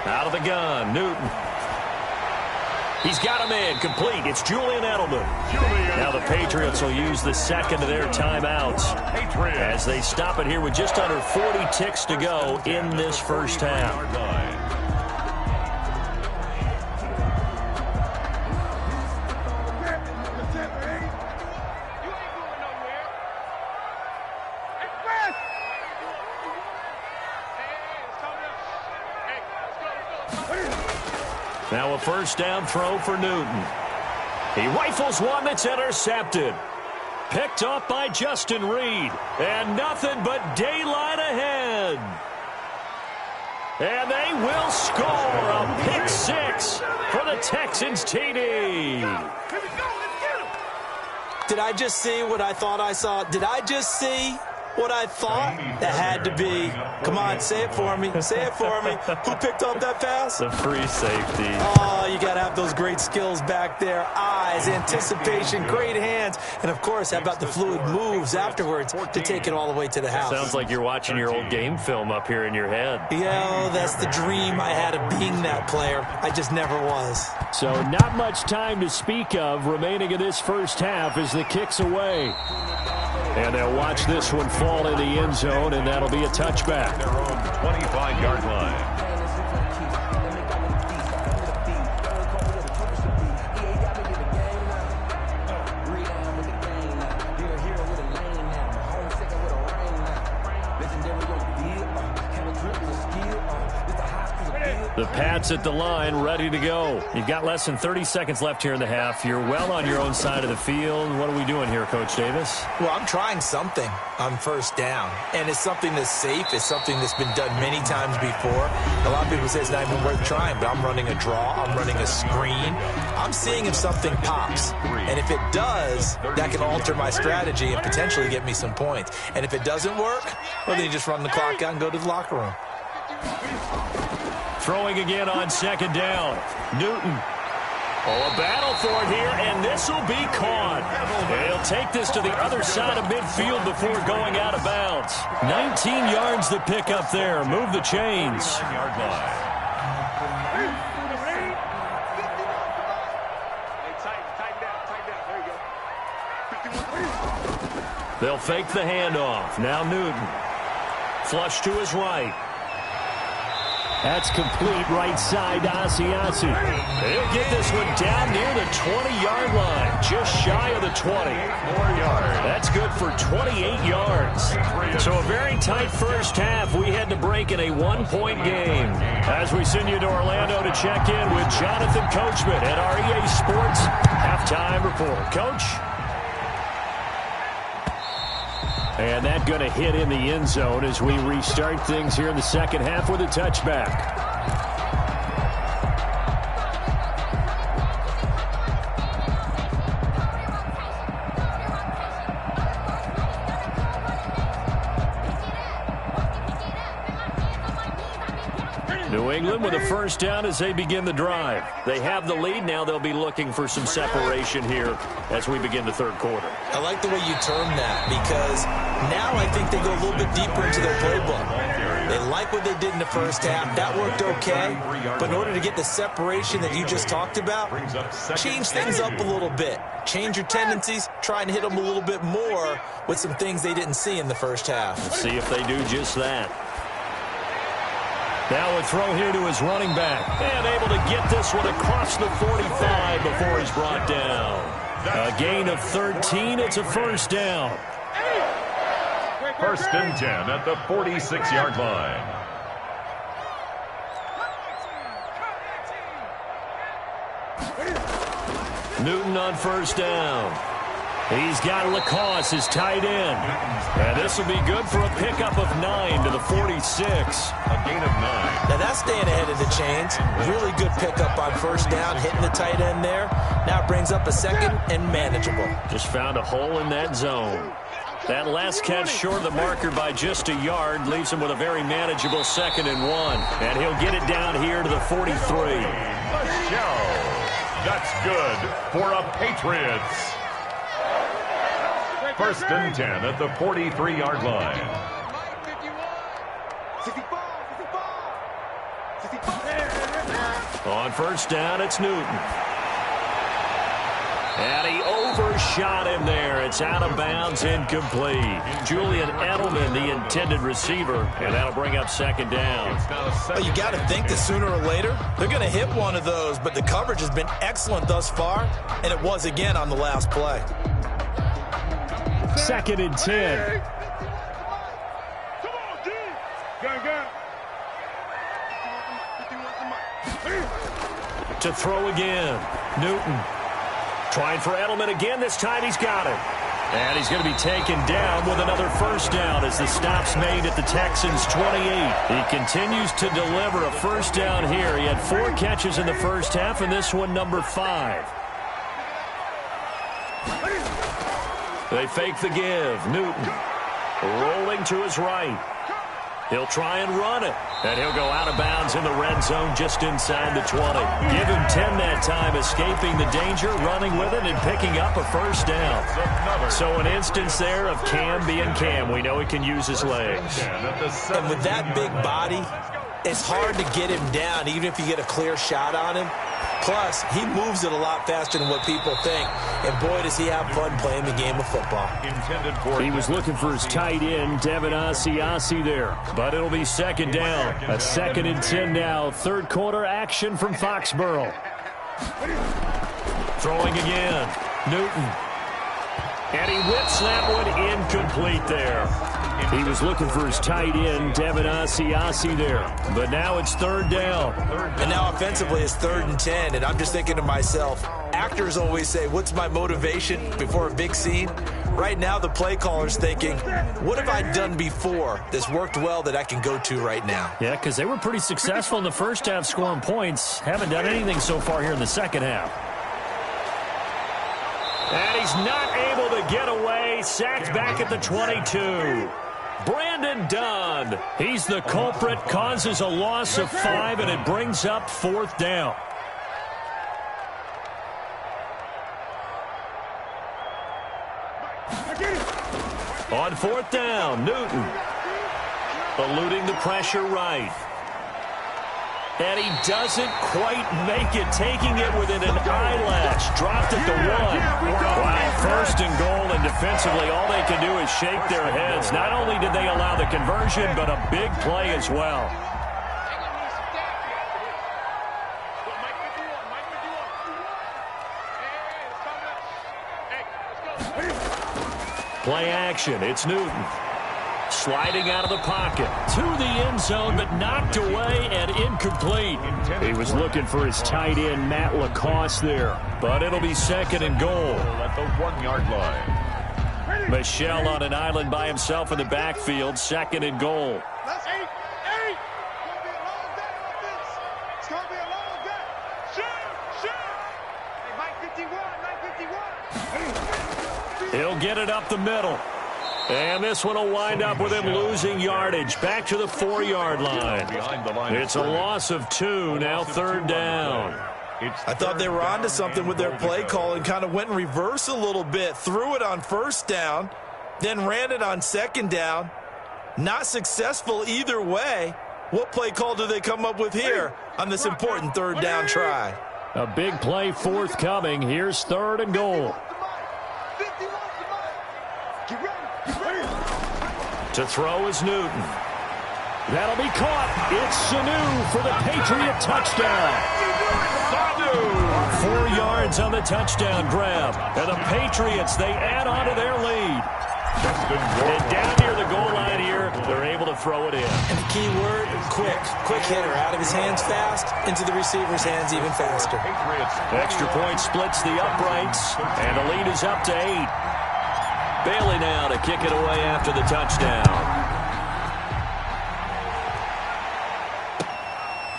Out of the gun, Newton. He's got him in, complete. It's Julian Edelman. Now the Patriots will use the second of their timeouts as they stop it here with just under 40 ticks to go in this first half. Now a first down throw for Newton. He rifles one that's intercepted. Picked up by Justin Reed. And nothing but daylight ahead. And they will score a pick six for the Texans TD. Did I just see what I thought I saw? Did I just see what I thought? That had to be. Come on, say it for me. Say it for me. Who picked up that pass? The free safety. Oh, you got to have those great skills back there. Eyes, anticipation, great hands. And, of course, how about the fluid moves afterwards to take it all the way to the house? Sounds like you're watching your old game film up here in your head. Yeah, that's the dream I had of being that player. I just never was. So not much time to speak of remaining in this first half as the kick's away. And they'll watch this one fall in the end zone, and that'll be a touchback. Their own 25-yard line. The Pats at the line, ready to go. You've got less than 30 seconds left here in the half. You're well on your own side of the field. What are we doing here, Coach Davis? Well, I'm trying something on first down, and it's something that's safe. It's something that's been done many times before. A lot of people say it's not even worth trying, but I'm running a draw. I'm running a screen. I'm seeing if something pops, and if it does, that can alter my strategy and potentially get me some points. And if it doesn't work, well, then you just run the clock out and go to the locker room. Throwing again on second down. Newton. Oh, a battle for it here, and this will be caught. He'll take this to the other side of midfield before going out of bounds. 19 yards to pick up there. Move the chains. Yard line. They'll fake the handoff. Now Newton. Flush to his right. That's complete right side to Asiasi. He'll get this one down near the 20-yard line, just shy of the 20. 4 yards. That's good for 28 yards. So a very tight first half. We had to break in a one-point game. As we send you to Orlando to check in with Jonathan Coachman at our EA Sports Halftime Report. Coach? And that going to hit in the end zone as we restart things here in the second half with a touchback. New England with a first down as they begin the drive. They have the lead. Now they'll be looking for some separation here as we begin the third quarter. I like the way you term that because now I think they go a little bit deeper into their playbook. They like what they did in the first half. That worked okay. But in order to get the separation that you just talked about, change things up a little bit. Change your tendencies. Try and hit them a little bit more with some things they didn't see in the first half. Let's see if they do just that. Now a throw here to his running back. And able to get this one across the 45 before he's brought down. A gain of 13. It's a first down. First and 10 at the 46-yard line. Newton on first down. He's got Lacoste, his tight end. And this will be good for a pickup of 9 to the 46. A gain of 9. Now that's staying ahead of the chains. Really good pickup on first down, hitting the tight end there. Now it brings up a second and manageable. Just found a hole in that zone. That last catch short of the marker by just a yard leaves him with a very manageable 2nd and 1. And he'll get it down here to the 43. That's good for a Patriots. First and 10 at the 43-yard line. On first down, it's Newton. And he overshot him there. It's out of bounds, incomplete. Julian Edelman, the intended receiver, and that'll bring up second down. Well, you got to think that sooner or later they're going to hit one of those, but the coverage has been excellent thus far, and it was again on the last play. Second and 10. To throw again, Newton. Trying for Edelman again. This time he's got it. And he's going to be taken down with another first down as the stop's made at the Texans' 28. He continues to deliver a first down here. He had 4 catches in the first half, and this one number 5. They fake the give. Newton rolling to his right. He'll try and run it, and he'll go out of bounds in the red zone just inside the 20. Give him 10 that time, escaping the danger, running with it, and picking up a first down. So an instance there of Cam being Cam. We know he can use his legs. And with that big body, it's hard to get him down, even if you get a clear shot on him. Plus, he moves it a lot faster than what people think. And boy, does he have fun playing the game of football. He was looking for his tight end, Devin Asiasi there. But it'll be second down. A second and 10 now. Third quarter action from Foxborough. Throwing again. Newton. And he whips that one incomplete there. He was looking for his tight end, Devin Asiasi there. But now it's third down. And now offensively it's 3rd and 10. And I'm just thinking to myself, actors always say, what's my motivation before a big scene? Right now the play caller's thinking, what have I done before that's worked well that I can go to right now? Yeah, because they were pretty successful in the first half scoring points. Haven't done anything so far here in the second half. And he's not able to get away. Sacked back at the 22. Brandon Dunn. He's the culprit, causes a loss of 5, and it brings up 4th down. On 4th down, Newton. Eluding the pressure right. And he doesn't quite make it, taking it within an eyelash. Dropped it to 1. Wow, first and goal, and defensively all they can do is shake their heads. Not only did they allow the conversion, but a big play as well. Play action, it's Newton. Sliding out of the pocket to the end zone, but knocked away and incomplete. He was looking for his tight end, Matt Lacoste there. But it'll be second and goal. At the 1-yard line. Michelle on an island by himself in the backfield. Second and goal. He'll get it up the middle. And this one will wind up with him losing yardage. Back to the 4-yard line. It's a loss of 2, now 3rd down. I thought they were onto something with their play call and kind of went in reverse a little bit. Threw it on 1st down, then ran it on 2nd down. Not successful either way. What play call do they come up with here on this important 3rd down try? A big play forthcoming. Here's 3rd and goal. To throw is Newton. That'll be caught. It's Sanu for the Patriot touchdown. 4 yards on the touchdown grab. And the Patriots, they add on to their lead. And down near the goal line here, they're able to throw it in. And the key word, quick. Quick hitter. Out of his hands fast, into the receiver's hands even faster. Extra point splits the uprights, and the lead is up to 8. Bailey now to kick it away after the touchdown.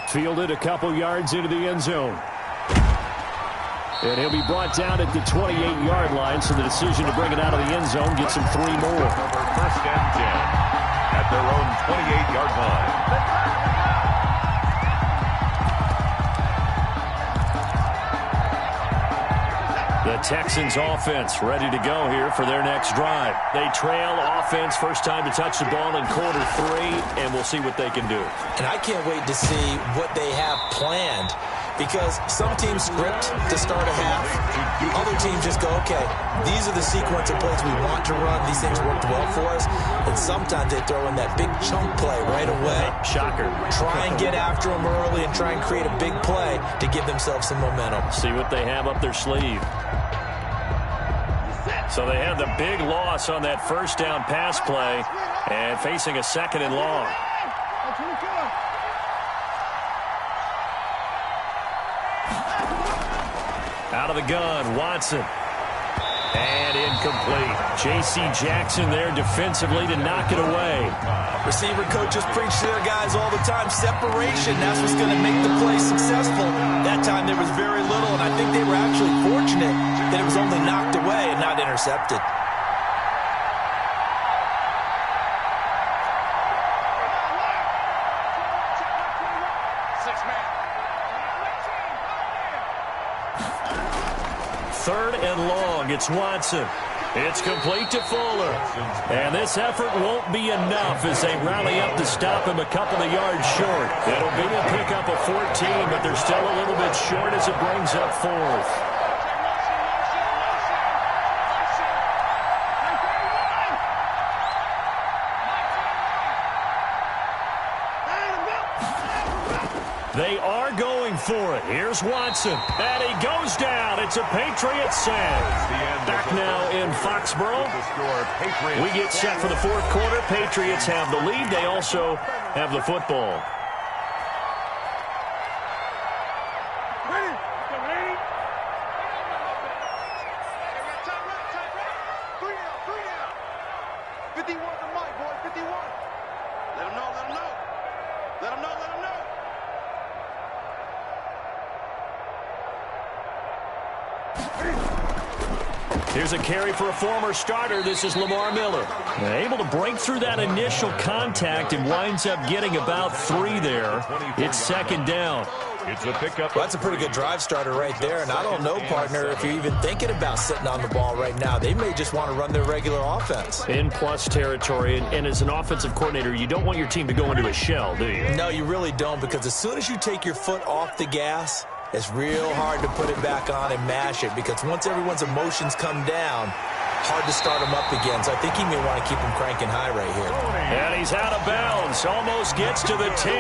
Fielded a couple yards into the end zone. And he'll be brought down at the 28-yard line, so the decision to bring it out of the end zone gets him 3 more. First and 10 at their own 28-yard line. The Texans offense ready to go here for their next drive. They trail offense, first time to touch the ball in quarter 3, and we'll see what they can do. And I can't wait to see what they have planned, because some teams script to start a half. Other teams just go, okay, these are the sequence of plays we want to run. These things worked well for us. And sometimes they throw in that big chunk play right away. Shocker. Try and get after them early and try and create a big play to give themselves some momentum. See what they have up their sleeve. So they had the big loss on that first down pass play and facing a 2nd and long. Out of the gun, Watson. And incomplete. J.C. Jackson there defensively to knock it away. Receiver coaches preach to their guys all the time. Separation, that's what's going to make the play successful. That time there was very little, and I think they were actually fortunate that it was only knocked away and not intercepted. Third and long, it's Watson. It's complete to Fuller. And this effort won't be enough as they rally up to stop him a couple of yards short. It'll be a pickup of 14, but they're still a little bit short as it brings up 4th. They are going for it. Here's Watson. And he goes down. It's a Patriots save. Back now in Foxborough. We get set for the 4th quarter. Patriots have the lead. They also have the football. Here's a carry for a former starter. This is Lamar Miller. Able to break through that initial contact and winds up getting about 3 there. It's 2nd down. It's a pickup. Well, that's a pretty good drive starter right there. And I don't know, partner, if you're even thinking about sitting on the ball right now. They may just want to run their regular offense. In plus territory. And as an offensive coordinator, you don't want your team to go into a shell, do you? No, you really don't, because as soon as you take your foot off the gas, it's real hard to put it back on and mash it, because once everyone's emotions come down, hard to start them up again. So I think he may want to keep them cranking high right here. And he's out of bounds. Almost gets to the 10.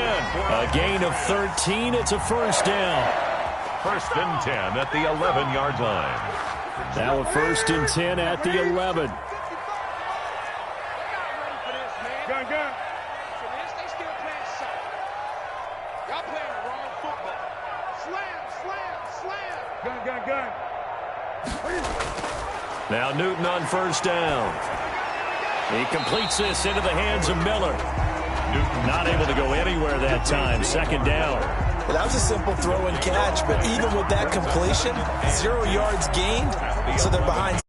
A gain of 13. It's a first down. 1st and 10 at the 11-yard line. Now a 1st and 10 at the 11. Now Newton on first down. He completes this into the hands of Miller. Newton not able to go anywhere that time. 2nd down. Well, that was a simple throw and catch, but even with that completion, 0 yards gained, so they're behind.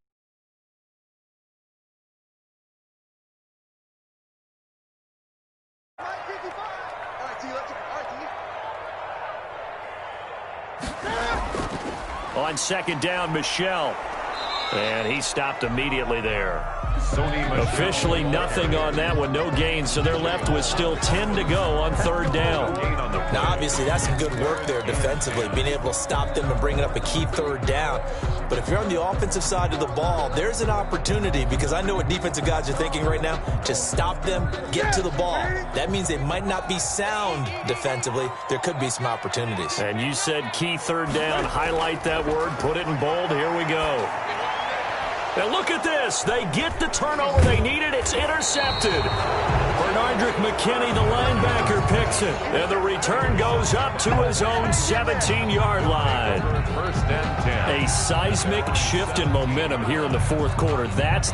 On 2nd down, Michelle. And he stopped immediately there. Officially nothing on that one, no gain, so they're left with still 10 to go on 3rd down. Now, obviously, that's some good work there defensively, being able to stop them and bringing up a key 3rd down. But if you're on the offensive side of the ball, there's an opportunity, because I know what defensive guys are thinking right now. Just stop them, get to the ball. That means they might not be sound defensively. There could be some opportunities. And you said key 3rd down. Highlight that word, put it in bold. Here we go. Now look at this. They get the turnover they needed. It's intercepted. Bernardrick McKinney, the linebacker, picks it. And the return goes up to his own 17-yard line. 1st and 10. A seismic shift in momentum here in the 4th quarter. That's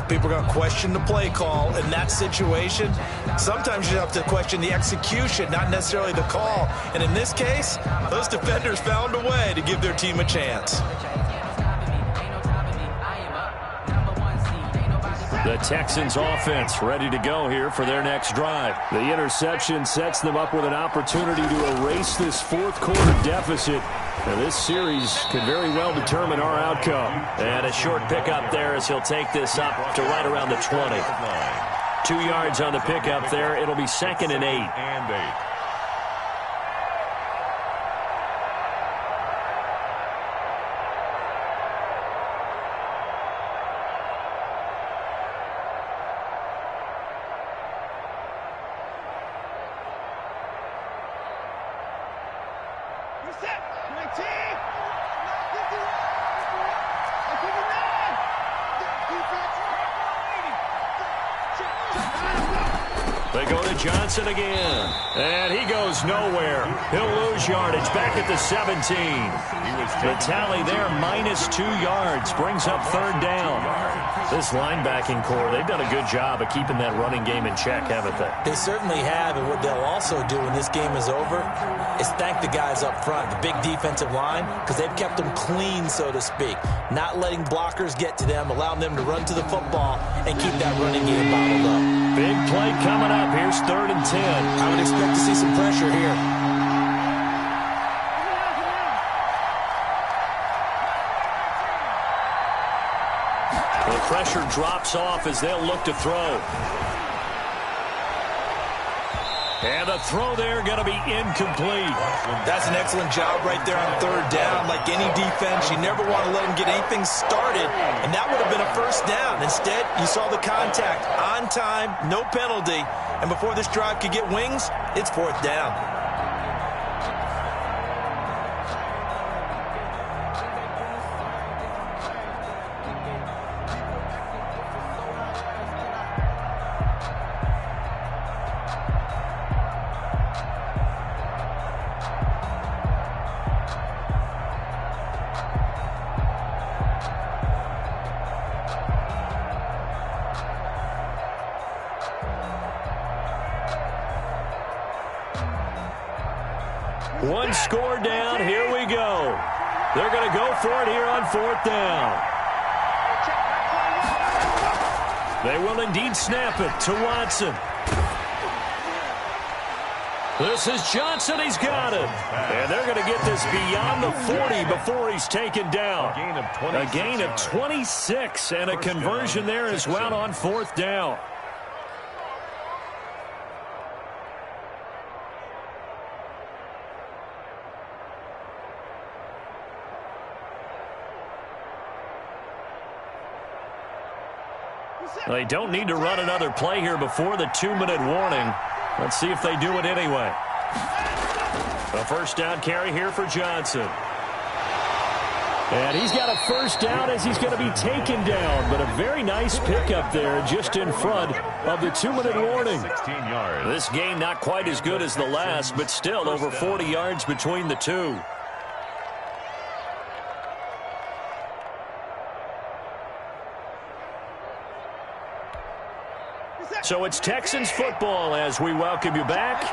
People are going to question the play call in that situation. Sometimes you have to question the execution, not necessarily the call. And in this case, those defenders found a way to give their team a chance. The Texans offense ready to go here for their next drive. The interception sets them up with an opportunity to erase this fourth quarter deficit. Now, this series could very well determine our outcome. And a short pickup there as he'll take this up to right around the 20. 2 yards on the pickup there. It'll be 2nd and 8. They go to Johnson again, and he goes nowhere. He'll lose yardage back at the 17. The tally there, -2 yards, brings up 3rd down. This linebacking core, they've done a good job of keeping that running game in check, haven't they? They certainly have, and what they'll also do when this game is over is thank the guys up front, the big defensive line, because they've kept them clean, so to speak, not letting blockers get to them, allowing them to run to the football and keep that running game bottled up. Big play coming up. Here's 3rd and 10. I would expect to see some pressure here. The pressure drops off as they'll look to throw. And the throw there going to be incomplete. That's an excellent job right there on 3rd down. Like any defense, you never want to let them get anything started, and that would have been a 1st down. Instead, you saw the contact on time, no penalty, and before this drive could get wings, it's 4th down. One score down. Here we go. They're going to go for it here on 4th down. They will indeed snap it to Watson. This is Johnson. He's got it. And they're going to get this beyond the 40 before he's taken down. A gain of 26 and a conversion there as well on 4th down. They don't need to run another play here before the 2-minute warning. Let's see if they do it anyway. A 1st down carry here for Johnson. And he's got a 1st down as he's going to be taken down. But a very nice pickup there just in front of the 2-minute warning. 16 yards. This game not quite as good as the last, but still over 40 yards between the two. So it's Texans football as we welcome you back.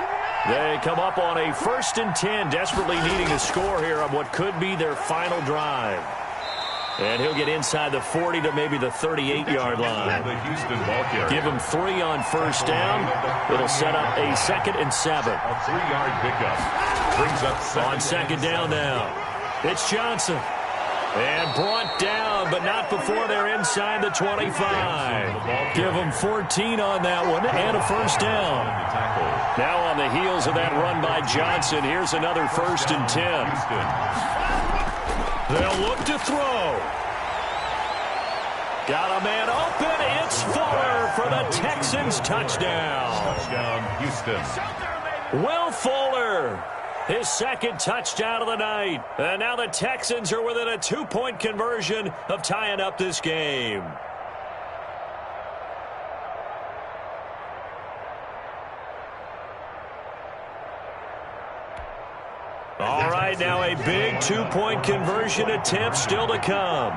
They come up on a 1st and 10, desperately needing a score here on what could be their final drive. And he'll get inside the 40 to maybe the 38-yard line. Give him 3 on 1st down. It'll set up a 2nd and 7. A 3-yard pickup. Brings up on 2nd down now. It's Johnson. And brought down, but not before they're inside the 25. Give them 14 on that one and a 1st down. Now on the heels of that run by Johnson, here's another 1st and 10. They'll look to throw. Got a man open. It's Fuller for the Texans touchdown. Touchdown, Houston. Will Fuller. His 2nd touchdown of the night. And now the Texans are within a 2-point conversion of tying up this game. All right, now a big 2-point conversion attempt still to come.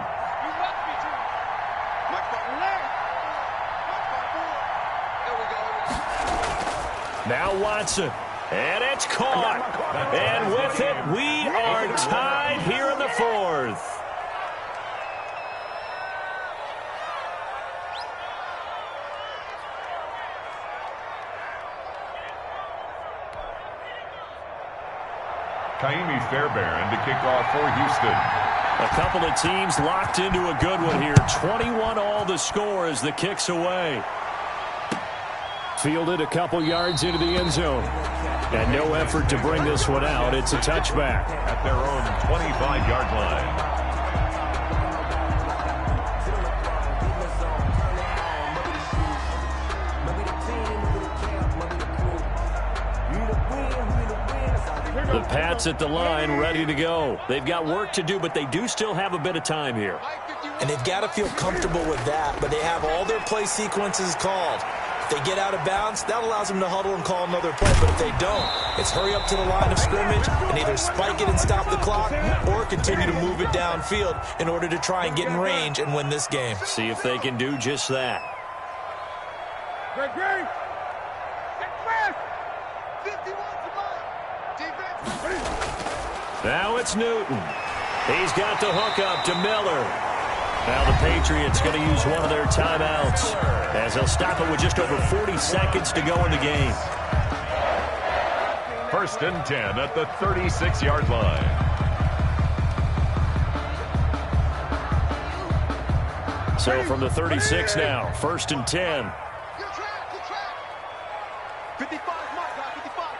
Now Watson. And it's caught. And with it, we are tied here in the 4th. Fairbairn to kick off for Houston. A couple of teams locked into a good one here. 21 all the score as the kick's away. Fielded a couple yards into the end zone. And no effort to bring this one out. It's a touchback. At their own 25-yard line. The Pats at the line, ready to go. They've got work to do, but they do still have a bit of time here. And they've got to feel comfortable with that, but they have all their play sequences called. If they get out of bounds, that allows them to huddle and call another play, but if they don't, it's hurry up to the line of scrimmage and either spike it and stop the clock or continue to move it downfield in order to try and get in range and win this game. See if they can do just that. Now it's Newton. He's got the hook up to Miller. Now the Patriots going to use one of their timeouts as they'll stop it with just over 40 seconds to go in the game. 1st and 10 at the 36-yard line. So from the 36 now, 1st and 10. 55, mark, 55.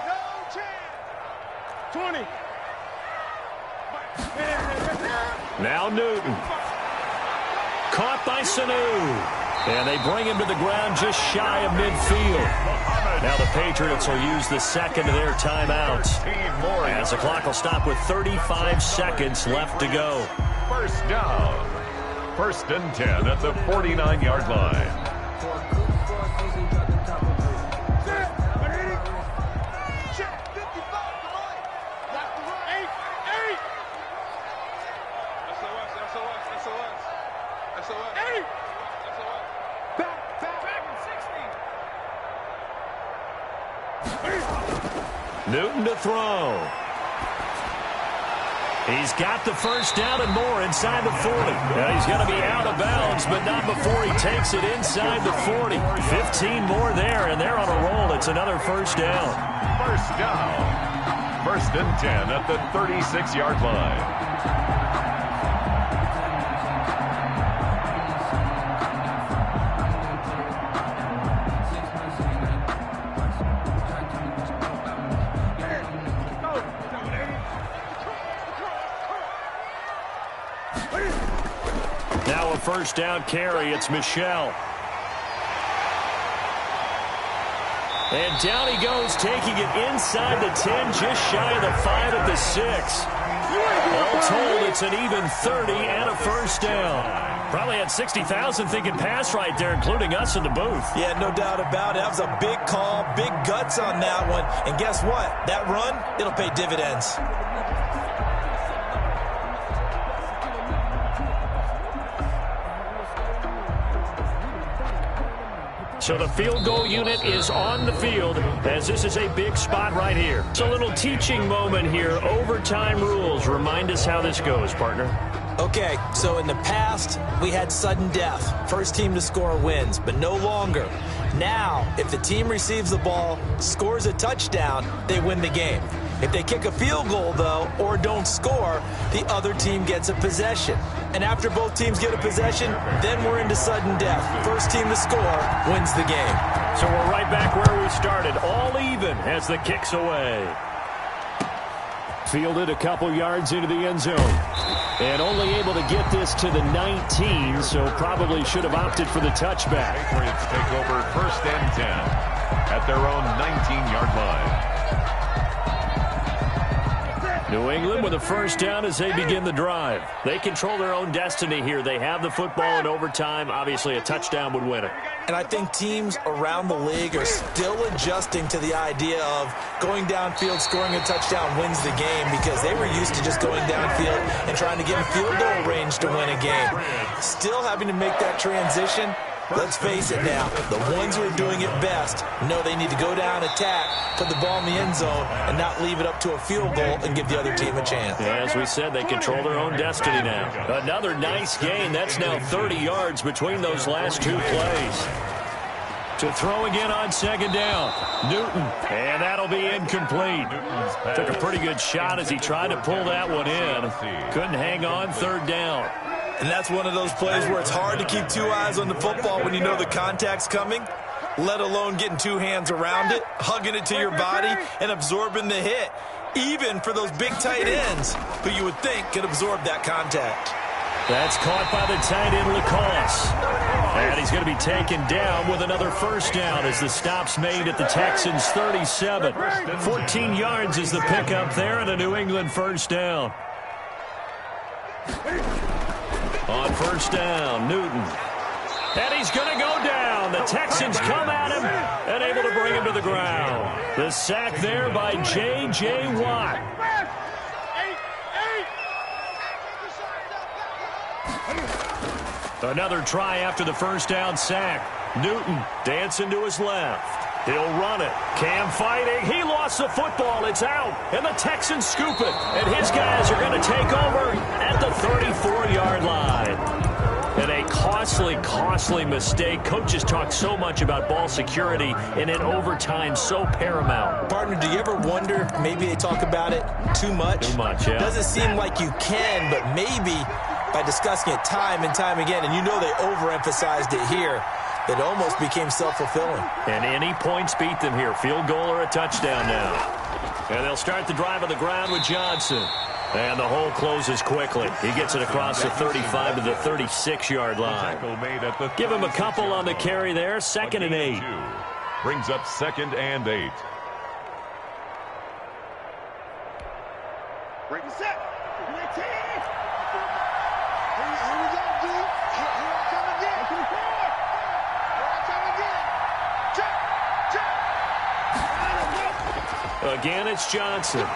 No chance. 20. Now Newton. Caught by Sanu. And they bring him to the ground just shy of midfield. Now the Patriots will use the second of their timeouts as the clock will stop with 35 seconds left to go. 1st down. 1st and 10 at the 49-yard line. Newton to throw. He's got the 1st down and more inside the 40. Now he's going to be out of bounds, but not before he takes it inside the 40. 15 more there, and they're on a roll. It's another 1st down. 1st down. 1st and 10 at the 36-yard line. Now a 1st down carry. It's Michel. And down he goes, taking it inside the 10, just shy of the 5 at the 6. All told, it's an even 30 and a 1st down. Probably had 60,000 thinking pass right there, including us in the booth. Yeah, no doubt about it. That was a big call, big guts on that one. And guess what? That run, it'll pay dividends. So the field goal unit is on the field as this is a big spot right here. It's a little teaching moment here. Overtime rules. Remind us how this goes, partner. Okay, so in the past, we had sudden death. 1st team to score wins, but no longer. Now, if the team receives the ball, scores a touchdown, they win the game. If they kick a field goal, though, or don't score, the other team gets a possession. And after both teams get a possession, then we're into sudden death. 1st team to score wins the game. So we're right back where we started, all even as the kick's away. Fielded a couple yards into the end zone. And only able to get this to the 19, so probably should have opted for the touchback. Patriots take over 1st and 10 at their own 19-yard line. New England with a 1st down as they begin the drive. They control their own destiny here. They have the football in overtime. Obviously, a touchdown would win it. And I think teams around the league are still adjusting to the idea of going downfield, scoring a touchdown wins the game because they were used to just going downfield and trying to get in field goal range to win a game. Still having to make that transition. Let's face it now, the ones who are doing it best know they need to go down, attack, put the ball in the end zone, and not leave it up to a field goal and give the other team a chance. Yeah, as we said, they control their own destiny now. Another nice gain. That's now 30 yards between those last 2 plays. To throw again on second down. Newton, and that'll be incomplete. Took a pretty good shot as he tried to pull that one in. Couldn't hang on third down. And that's one of those plays where it's hard to keep two eyes on the football when you know the contact's coming, let alone getting two hands around it, hugging it to your body, and absorbing the hit, even for those big tight ends who you would think could absorb that contact. That's caught by the tight end, Lacoste. And he's going to be taken down with another first down as the stop's made at the Texans' 37. 14 yards is the pickup there and a New England first down. On first down, Newton. And he's going to go down. The Texans come at him and able to bring him to the ground. The sack there by J.J. Watt. Another try after the first down sack. Newton dancing to his left. He'll run it. Cam fighting. He lost the football. It's out. And the Texans scoop it. And his guys are going to take over at the 34-yard line. And a costly mistake. Coaches talk so much about ball security, and in overtime, so paramount. Partner, do you ever wonder, maybe they talk about it too much? Too much, yeah. Doesn't seem like you can, but maybe by discussing it time and time again, and you know they overemphasized it here, it almost became self-fulfilling. And any points beat them here. Field goal or a touchdown now. And they'll start the drive on the ground with Johnson. And the hole closes quickly. He gets it across the 35 to the 36-yard line. Give him a couple on the carry there. 2nd and 8. Brings up 2nd and 8. Break it set. Here we go, dude. Here I come again. Here I come again. Check. Again, it's Johnson.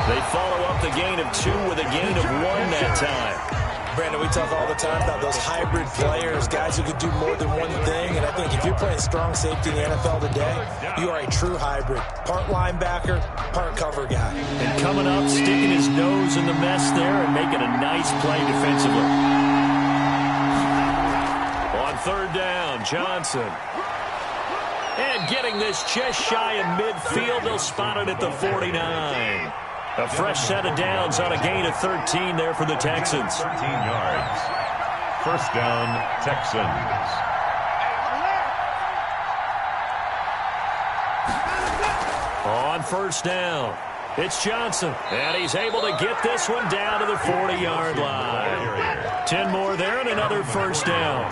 They follow up the gain of 2 with a gain of 1 that time. Brandon, we talk all the time about those hybrid players, guys who could do more than one thing. And I think if you're playing strong safety in the NFL today, you are a true hybrid. Part linebacker, part cover guy. And coming up, sticking his nose in the mess there and making a nice play defensively. On 3rd down, Johnson. And getting this just shy of midfield, they'll spot it at the 49. A fresh set of downs on a gain of 13 there for the Texans. 13 yards. First down, Texans. On first down, it's Johnson. And he's able to get this one down to the 40-yard line. 10 more there and another first down.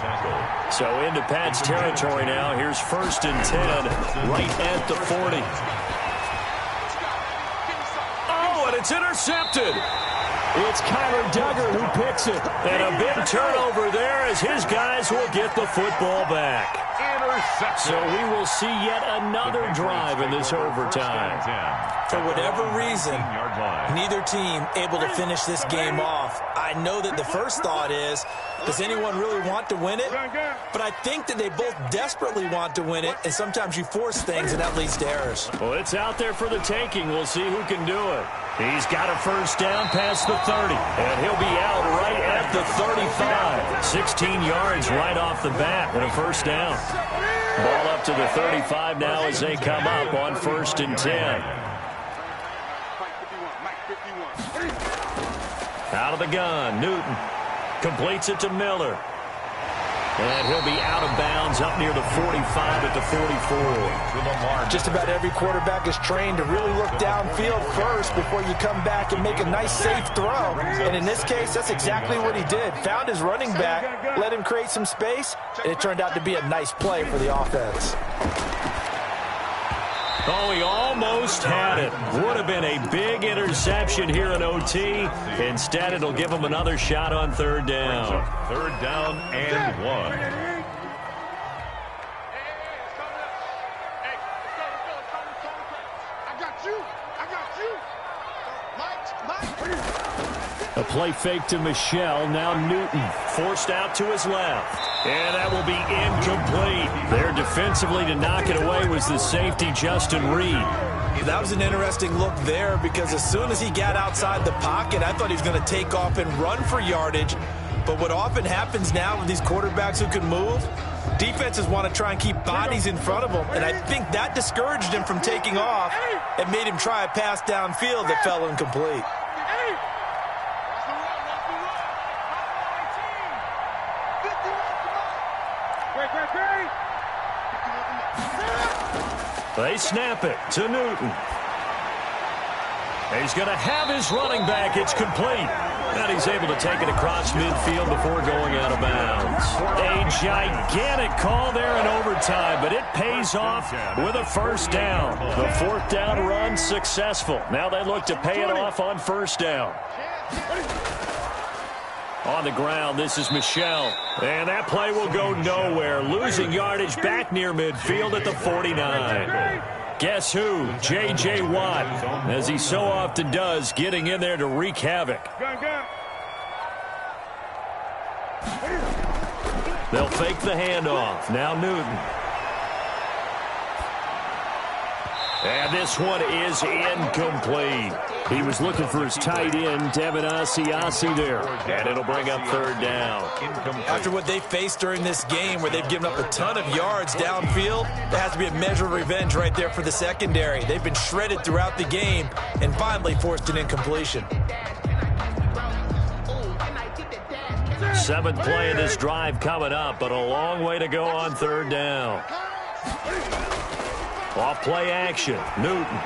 So into Pat's territory now. Here's 1st and 10 right at the 40. It's intercepted. It's Kyler Duggar who picks it. And a big turnover there as his guys will get the football back. So we will see yet another drive in this overtime. For whatever reason, neither team able to finish this game off. I know that the first thought is, does anyone really want to win it? But I think that they both desperately want to win it, and sometimes you force things, and that leads to errors. Well, it's out there for the taking. We'll see who can do it. He's got a first down past the 30, and he'll be out right at the 35. 16 yards right off the bat and a first down. Ball up to the 35 now as they come up on 1st and 10. Out of the gun, Newton completes it to Miller. And he'll be out of bounds up near the 45 at the 44. Just about every quarterback is trained to really look downfield first before you come back and make a nice, safe throw. And in this case, that's exactly what he did. Found his running back, let him create some space, and it turned out to be a nice play for the offense. Oh, he almost had it. Would have been a big interception here in OT. Instead, it'll give him another shot on 3rd down. 3rd down and 1. I got you. A play fake to Michelle. Now Newton forced out to his left. And that will be incomplete. There defensively to knock it away was the safety, Justin Reed. That was an interesting look there because as soon as he got outside the pocket, I thought he was going to take off and run for yardage. But what often happens now with these quarterbacks who can move, Defenses want to try and keep bodies in front of them, and I think that discouraged him from taking off and made him try a pass downfield that fell incomplete. They snap it to Newton. He's going to have his running back. It's complete. And he's able to take it across midfield before going out of bounds. A gigantic call there in overtime, but it pays off with a first down. The fourth down run successful. Now they look to pay it off on first down. On the ground, this is Michel. And that play will go nowhere. Losing yardage back near midfield at the 49. Guess who? J.J. Watt, as he so often does, getting in there to wreak havoc. They'll fake the handoff. Now Newton. And this one is incomplete. He was looking for his tight end, Devin Asiasi there. And it'll bring up third down. After what they faced during this game where they've given up a ton of yards downfield, there has to be a measure of revenge right there for the secondary. They've been shredded throughout the game and finally forced an incompletion. Seventh play of this drive coming up, but a long way to go on third down. Off play action. Newton.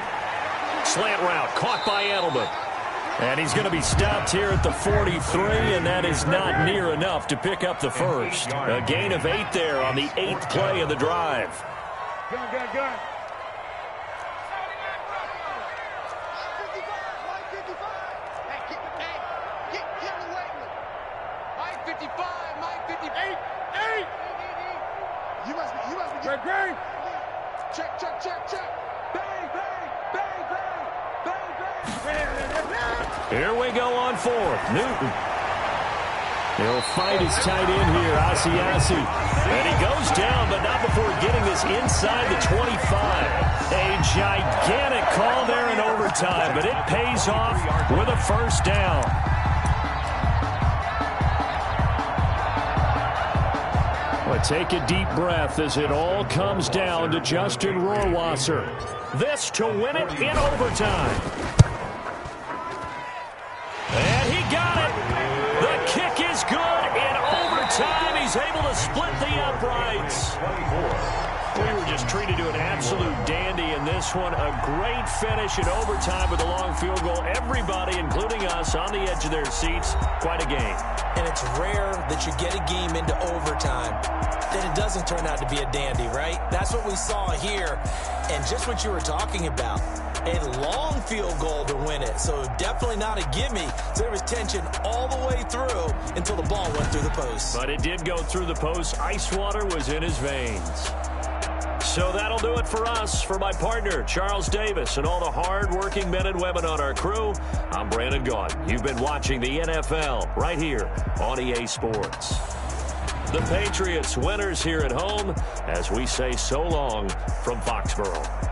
Slant route caught by Edelman. And he's going to be stopped here at the 43, and that is not near enough to pick up the first. A gain of 8 there on the 8th play of the drive. Gun. Great. Check. Bang. Here we go on fourth. Newton. He'll fight his tight end here, Asiasi. And he goes down, but not before getting this inside the 25. A gigantic call there in overtime, but it pays off with a first down. Well, take a deep breath as it all comes down to Justin Rohrwasser. This to win it in overtime. And he got it. The kick is good in overtime. He's able to split the uprights. We were just treated to an absolute dandy in this one. A great finish in overtime with a long field goal. Everybody, including us, on the edge of their seats. Quite a game. And it's rare that you get a game into overtime that it doesn't turn out to be a dandy, right? That's what we saw here. And just what you were talking about, a long field goal to win it. So definitely not a gimme. So there was tension all the way through until the ball went through the post. But it did go through the post. Ice water was in his veins. So that'll do it for us. For my partner, Charles Davis, and all the hard-working men and women on our crew, I'm Brandon Gaudin. You've been watching the NFL right here on EA Sports. The Patriots winners here at home as we say so long from Foxborough.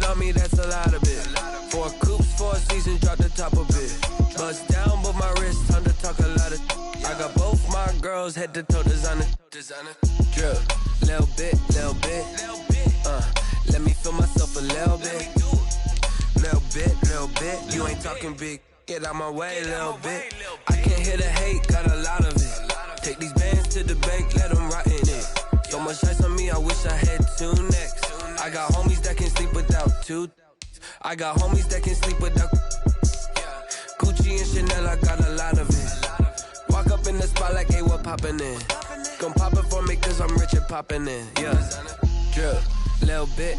on me, that's a lot of it. 4 coops, 4 seasons, drop the top of it. Bust down, but my wrist, time to talk a lot of. I got both my girls head to toe designer. Designer drip, little bit. Let me feel myself a little bit. Little bit. You ain't talking big. Get out my way, little bit. I can't hear the hate, got a lot of it. Take these bands to the bank, let them rot in it. So much ice on me, I wish I had two necks. I got homies that can sleep without two. I got homies that can sleep without Gucci and Chanel, I got a lot of it. Walk up in the spot like, hey, what poppin' in? Gon' pop it for me cause I'm rich and poppin' in. Yeah, drip, little bit.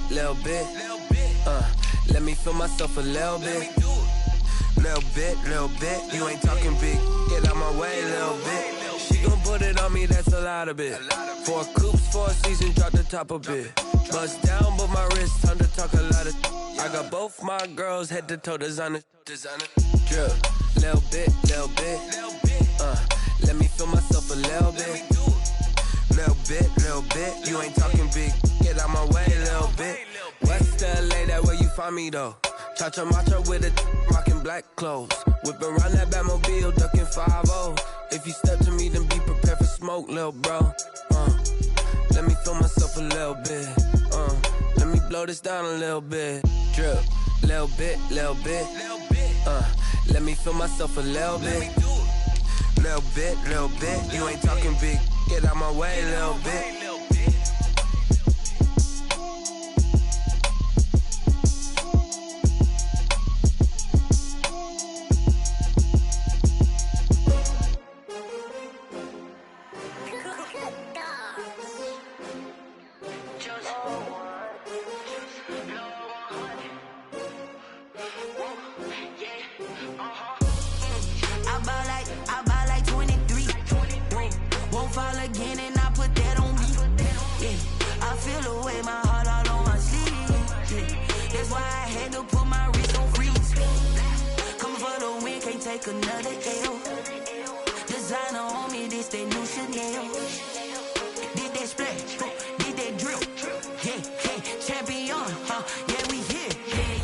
Let me feel myself a little bit. Little bit. You ain't talking big. Get out my way, little bit. She gon' put it on me, that's a lot of it. 4 coupes, 4 seasons, drop the top a bit. Bust down, but my wrist, time to talk a lot of. I got both my girls head to toe designer. Drip, little bit. Let me feel myself a little bit. Little bit. You ain't talking big. Get out my way, little bit. West LA, that where you find me though. Chacha macha with a rockin' black clothes. Whip around that Batmobile, ducking 5-0. If you step to me, then be prepared for smoke, lil' bro. Let me feel myself a little bit. Let me blow this down a little bit. Drip, little bit. Let me feel myself a little bit. Little bit. You ain't talking big. Get out my way, little bit. Another L. Designer on me, this that new Chanel. Did that splash, did that drill. Yeah, champion, yeah, we here.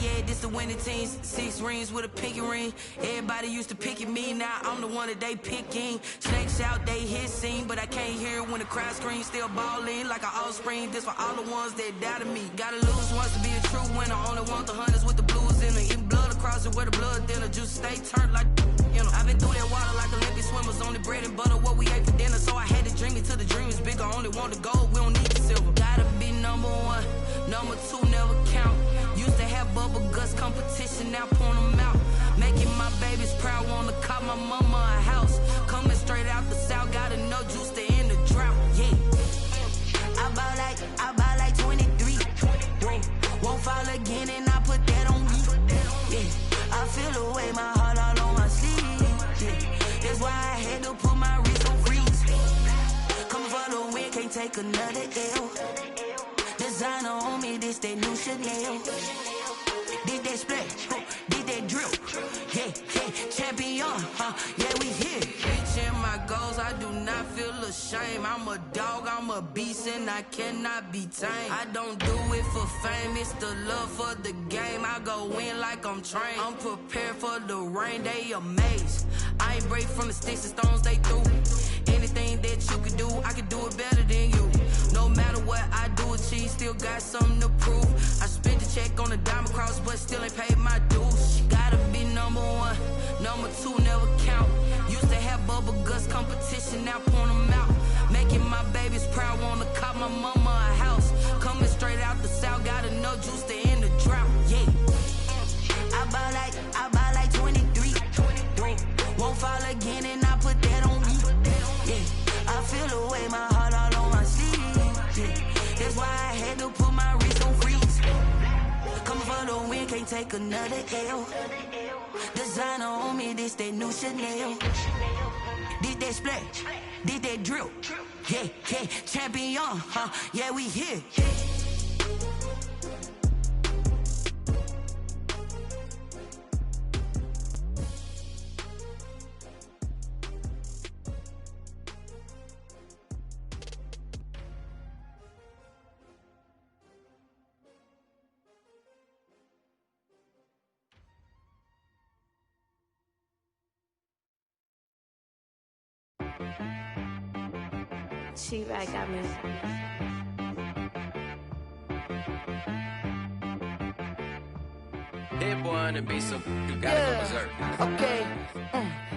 Yeah, this the winning team. 6 rings with a pinky ring. Everybody used to pick at me, now I'm the one that they picking. Snakes out, they hit scene, but I can't hear it when the crowd screams. Still ballin' like an offspring. This for all the ones that doubted me. Gotta lose once to be a true winner. Only want the hunters with the blues in it. Eating blood across it where the blood thinner. Juice stay turned like. You know, I've been through that water like Olympic swimmers. Only bread and butter, what we ate for dinner. So I had to dream it till the dream is bigger. Only want the gold, we don't need the silver. Gotta be number 1, number 2 never count. Used to have bubble guts competition, now point them out. Making my babies proud, wanna call my mama a house. Coming straight out the south, gotta know juice to end the drought. Yeah, I buy like 23. Won't fall again, and I put that on me. Yeah, I feel the way my heart all on my sleeve. That's why I had to put my wrist on freeze. Coming for the win, can't take another L. Designer on me, this that new Chanel. Did that splash, did that drill. Yeah, champion, yeah, we here. Reaching my goals, I do not feel ashamed. I'm a dog, I'm a beast, and I cannot be tamed. I don't do it for fame, it's the love for the game. I go in like I'm trained. I'm prepared for the rain, they amazed. I ain't break from the sticks and stones they threw. Anything that you could do, I could do it better than you. No matter what I do, achieve, still got something to prove. I spent the check on the diamond cross, but still ain't paid my dues. Gotta be number 1, number 2 never count. Used to have bubble guts competition, now point them out. Making my babies proud, wanna call my mama a house. Coming straight out the south, gotta know juice to end the drought. Yeah, I buy like 23. Won't fall again, and I put that on me. Yeah, I feel the way my heart all on my sleeve. Yeah, that's why I had to put my wrist on freeze. Coming for the win, can't take another L. Designer on me, this that new Chanel. Did that splash, did that drill. Yeah, champion, yeah, we here. Cheap, I got me. Hit one and be so you gotta go berserk. Okay.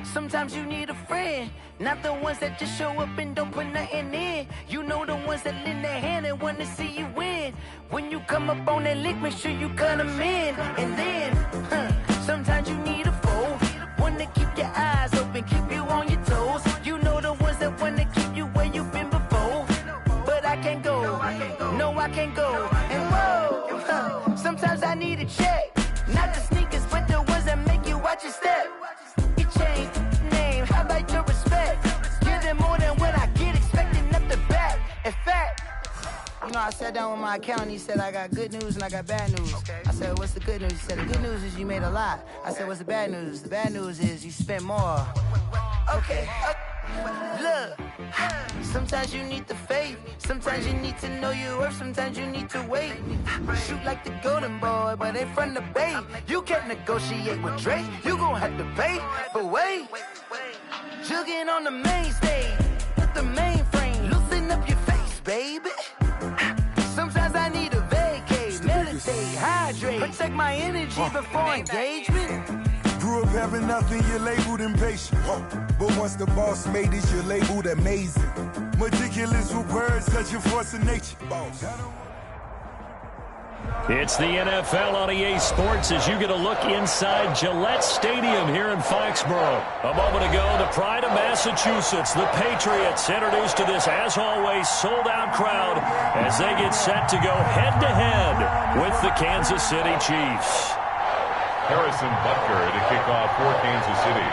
Sometimes you need a friend, not the ones that just show up and don't put nothing in. You know the ones that lend their hand and wanna see you win. When you come up on that lick, make sure you cut them in. And then, sometimes you need a foe, one to keep your eyes open, keep you on your toes. You know the ones that wanna keep you where you've been before. But I can't go, no I can't go. And whoa, sometimes I need a check. Not the sneakers, but the ones that make you watch your step. You change name, how about your respect? Give them more than what I get, expecting up the back. In fact, you know, I sat down with my accountant, he said, I got good news and I got bad news. I said, what's the good news? He said, the good news is you made a lot. I said, what's the bad news? The bad news is you spent more. Okay. Look, sometimes you need the faith, sometimes you need to know your worth, sometimes you need to wait. Shoot like the golden boy, but ain't from the bay. You can't negotiate with Drake, you gon' have to pay. But wait, jugging on the main stage, with the mainframe, loosen up your face, baby. Sometimes I need a vacate, meditate, hydrate, protect my energy before engagement. Grew up having nothing, you're labeled impatient. But once the boss made it, you're labeled amazing. Meticulous with words, such a force of nature. It's the NFL on EA Sports as you get a look inside Gillette Stadium here in Foxborough. A moment ago, the pride of Massachusetts, the Patriots, introduced to this, as always, sold-out crowd as they get set to go head-to-head with the Kansas City Chiefs. Harrison Butker to kick off for Kansas City.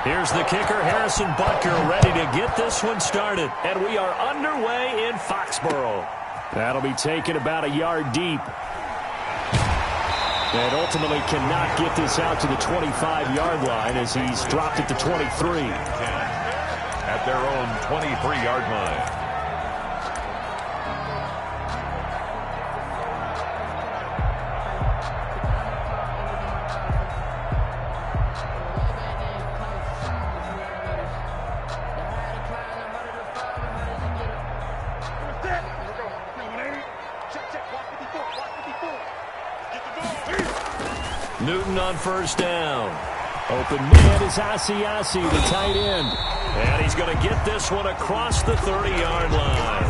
Here's the kicker, Harrison Butker, ready to get this one started. And we are underway in Foxborough. That'll be taken about a yard deep. And ultimately cannot get this out to the 25-yard line as he's dropped it to 23. At their own 23-yard line. Newton on first down. Open man is Asiasi, the tight end. And he's going to get this one across the 30-yard line.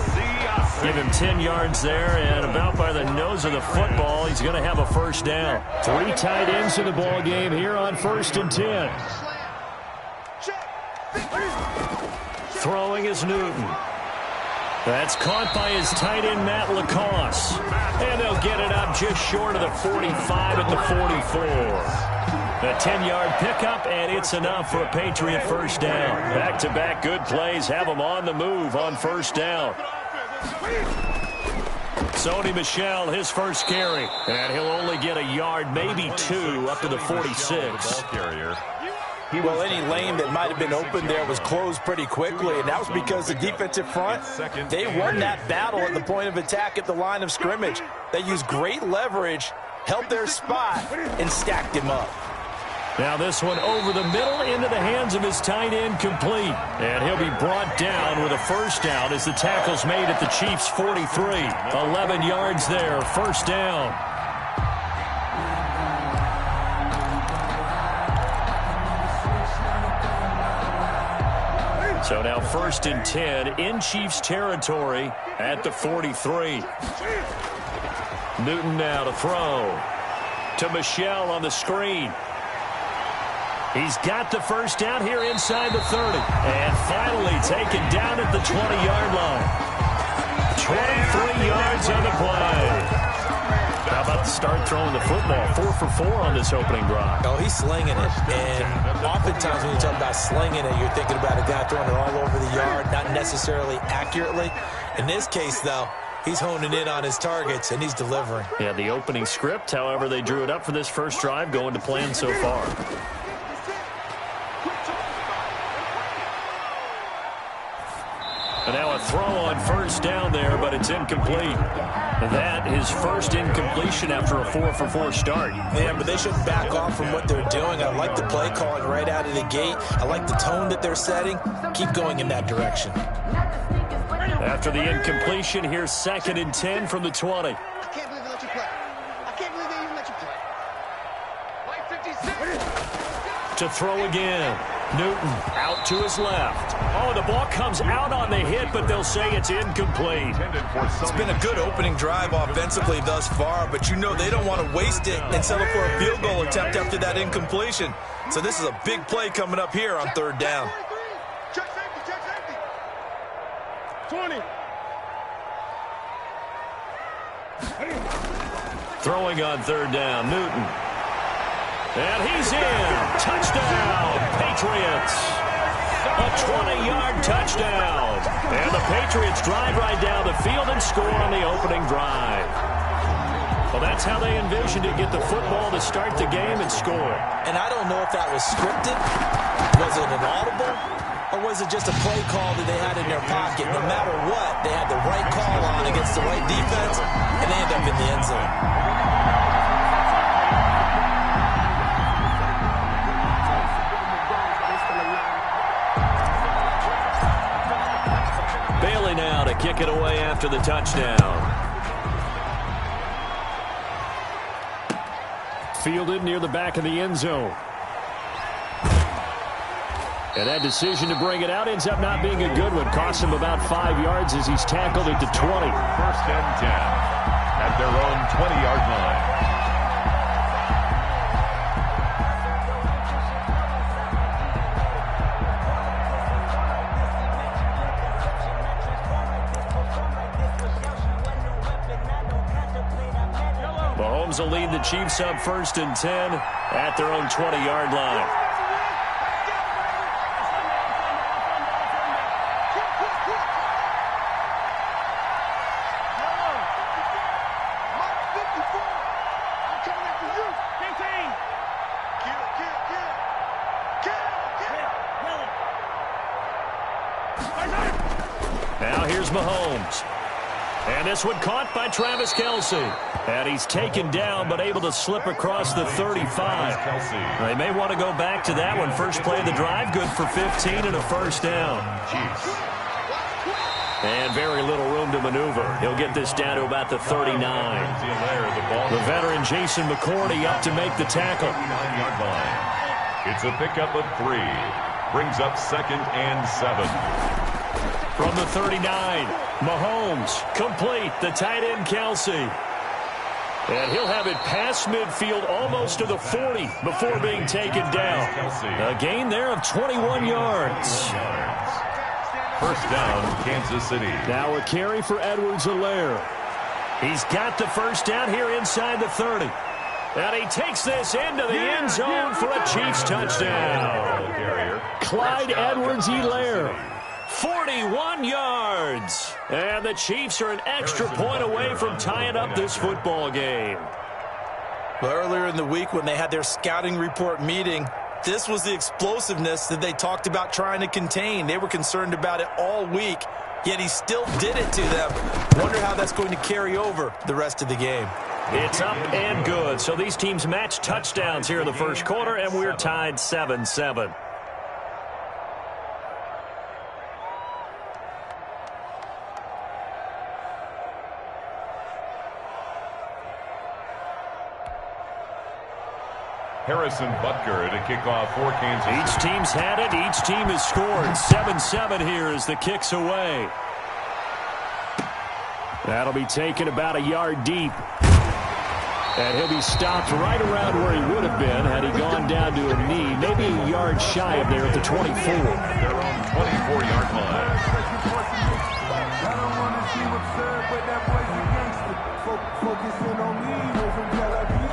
Give him 10 yards there, and about by the nose of the football, he's going to have a first down. 3 tight ends in the ball game here on 1st and 10. Throwing is Newton. That's caught by his tight end, Matt Lacoste. And they'll get it up just short of the 45 at the 44. A 10-yard pickup, and it's enough for a Patriot first down. Back-to-back good plays have them on the move on first down. Sony Michel, his first carry. And he'll only get a yard, maybe 2, up to the 46. Well, any lane that might have been open there was closed pretty quickly, and that was because the defensive front, they won that battle at the point of attack at the line of scrimmage. They used great leverage, held their spot, and stacked him up. Now this one over the middle into the hands of his tight end, complete. And he'll be brought down with a first down as the tackle's made at the Chiefs' 43. 11 yards there, first down. So now 1st and 10 in Chiefs territory at the 43. Newton now to throw to Michel on the screen. He's got the first down here inside the 30. And finally taken down at the 20-yard line. 23 yards on the play. How about to start throwing the football? 4 for 4 on this opening drive. Oh, he's slinging it. And oftentimes when you talk about slinging it, you're thinking about a guy throwing it all over the yard, not necessarily accurately. In this case, though, he's honing in on his targets, and he's delivering. Yeah, the opening script, however, they drew it up for this first drive, going to plan so far. And now a throw on first down there, but it's incomplete. That his first incompletion after a 4 for 4 start. Yeah, but they shouldn't back off from what they're doing. I like the play calling right out of the gate. I like the tone that they're setting. Keep going in that direction. After the incompletion, here's 2nd and 10 from the 20. I can't believe they let you play. I can't believe they even let you play. White 56. To throw again. Newton out to his left. Oh, the ball comes out on the hit, but they'll say it's incomplete. It's been a good opening drive offensively thus far, but you know they don't want to waste it and settle for a field goal attempt after that incompletion. So this is a big play coming up here on 3rd down. Check safety. 20. Throwing on 3rd down, Newton. And he's in. Touchdown, Patriots. A 20-yard touchdown. And the Patriots drive right down the field and score on the opening drive. Well, that's how they envisioned it, get the football to start the game and score. And I don't know if that was scripted, was it an audible, or was it just a play call that they had in their pocket? No matter what, they had the right call on against the right defense, and they end up in the end zone. Bailey now to kick it away after the touchdown. Fielded near the back of the end zone. And that decision to bring it out ends up not being a good one. Costs him about 5 yards as he's tackled at the 20. 1st and 10 at their own 20-yard line. Mahomes will lead the Chiefs up 1st and 10 at their own 20-yard line. Now here's Mahomes. And this one caught by Travis Kelce. And he's taken down but able to slip across the 35. They may want to go back to that one. First play of the drive, good for 15 and a 1st down. And very little room to maneuver. He'll get this down to about the 39. The veteran Jason McCourty up to make the tackle. It's a pickup of 3. Brings up 2nd and 7. From the 39, Mahomes complete, the tight end Kelce. And he'll have it past midfield almost to the 40 before being taken down. A gain there of 21 yards. 1st down, Kansas City. Now a carry for Edwards-Helaire. He's got the 1st down here inside the 30. And he takes this into the end zone for a Chiefs touchdown. Clyde Edwards-Helaire. 41 yards. And the Chiefs are an extra point away from tying up this football game. Well, earlier in the week when they had their scouting report meeting, this was the explosiveness that they talked about trying to contain. They were concerned about it all week, yet he still did it to them. Wonder how that's going to carry over the rest of the game. It's up and good. So these teams match touchdowns here in the 1st quarter, and we're tied 7-7. Harrison Butker to kick off for Kansas City. Each team's had it. Each team has scored. 7-7 here as the kick's away. That'll be taken about a yard deep. And he'll be stopped right around where he would have been had he gone down to a knee. Maybe a yard shy of there at the 24. Their own 24-yard line.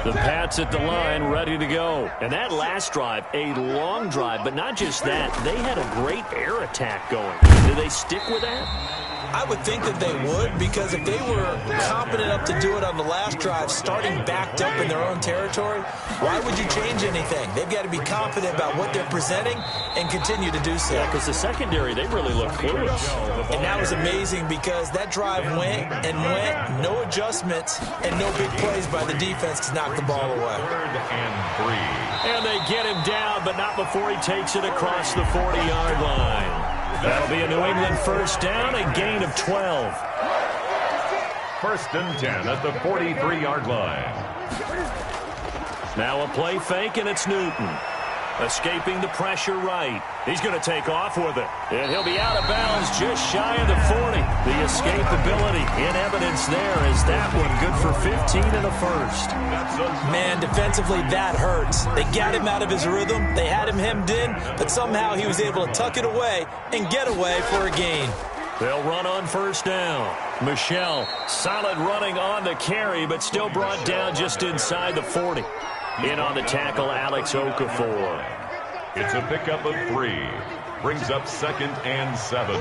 The Pats at the line, ready to go. And that last drive, a long drive, but not just that. They had a great air attack going. Do they stick with that? I would think that they would, because if they were competent enough to do it on the last drive, starting backed up in their own territory, why would you change anything? They've got to be confident about what they're presenting and continue to do so. Yeah, because the secondary, they really look clueless. And that was amazing because that drive went and went, no adjustments, and no big plays by the defense to knock the ball away. 3rd and 3. And they get him down, but not before he takes it across the 40-yard line. That'll be a New England first down, a gain of 12. 1st and 10 at the 43-yard line. Now a play fake, and it's Newton. Escaping the pressure right. He's going to take off with it. And he'll be out of bounds just shy of the 40. The escapability in evidence there is that one good for 15 and a first. Man, defensively, that hurts. They got him out of his rhythm. They had him hemmed in, but somehow he was able to tuck it away and get away for a gain. They'll run on first down. Michelle, solid running on the carry, but still brought down just inside the 40. In on the tackle, Alex Okafor. It's a pickup of 3. Brings up 2nd and 7.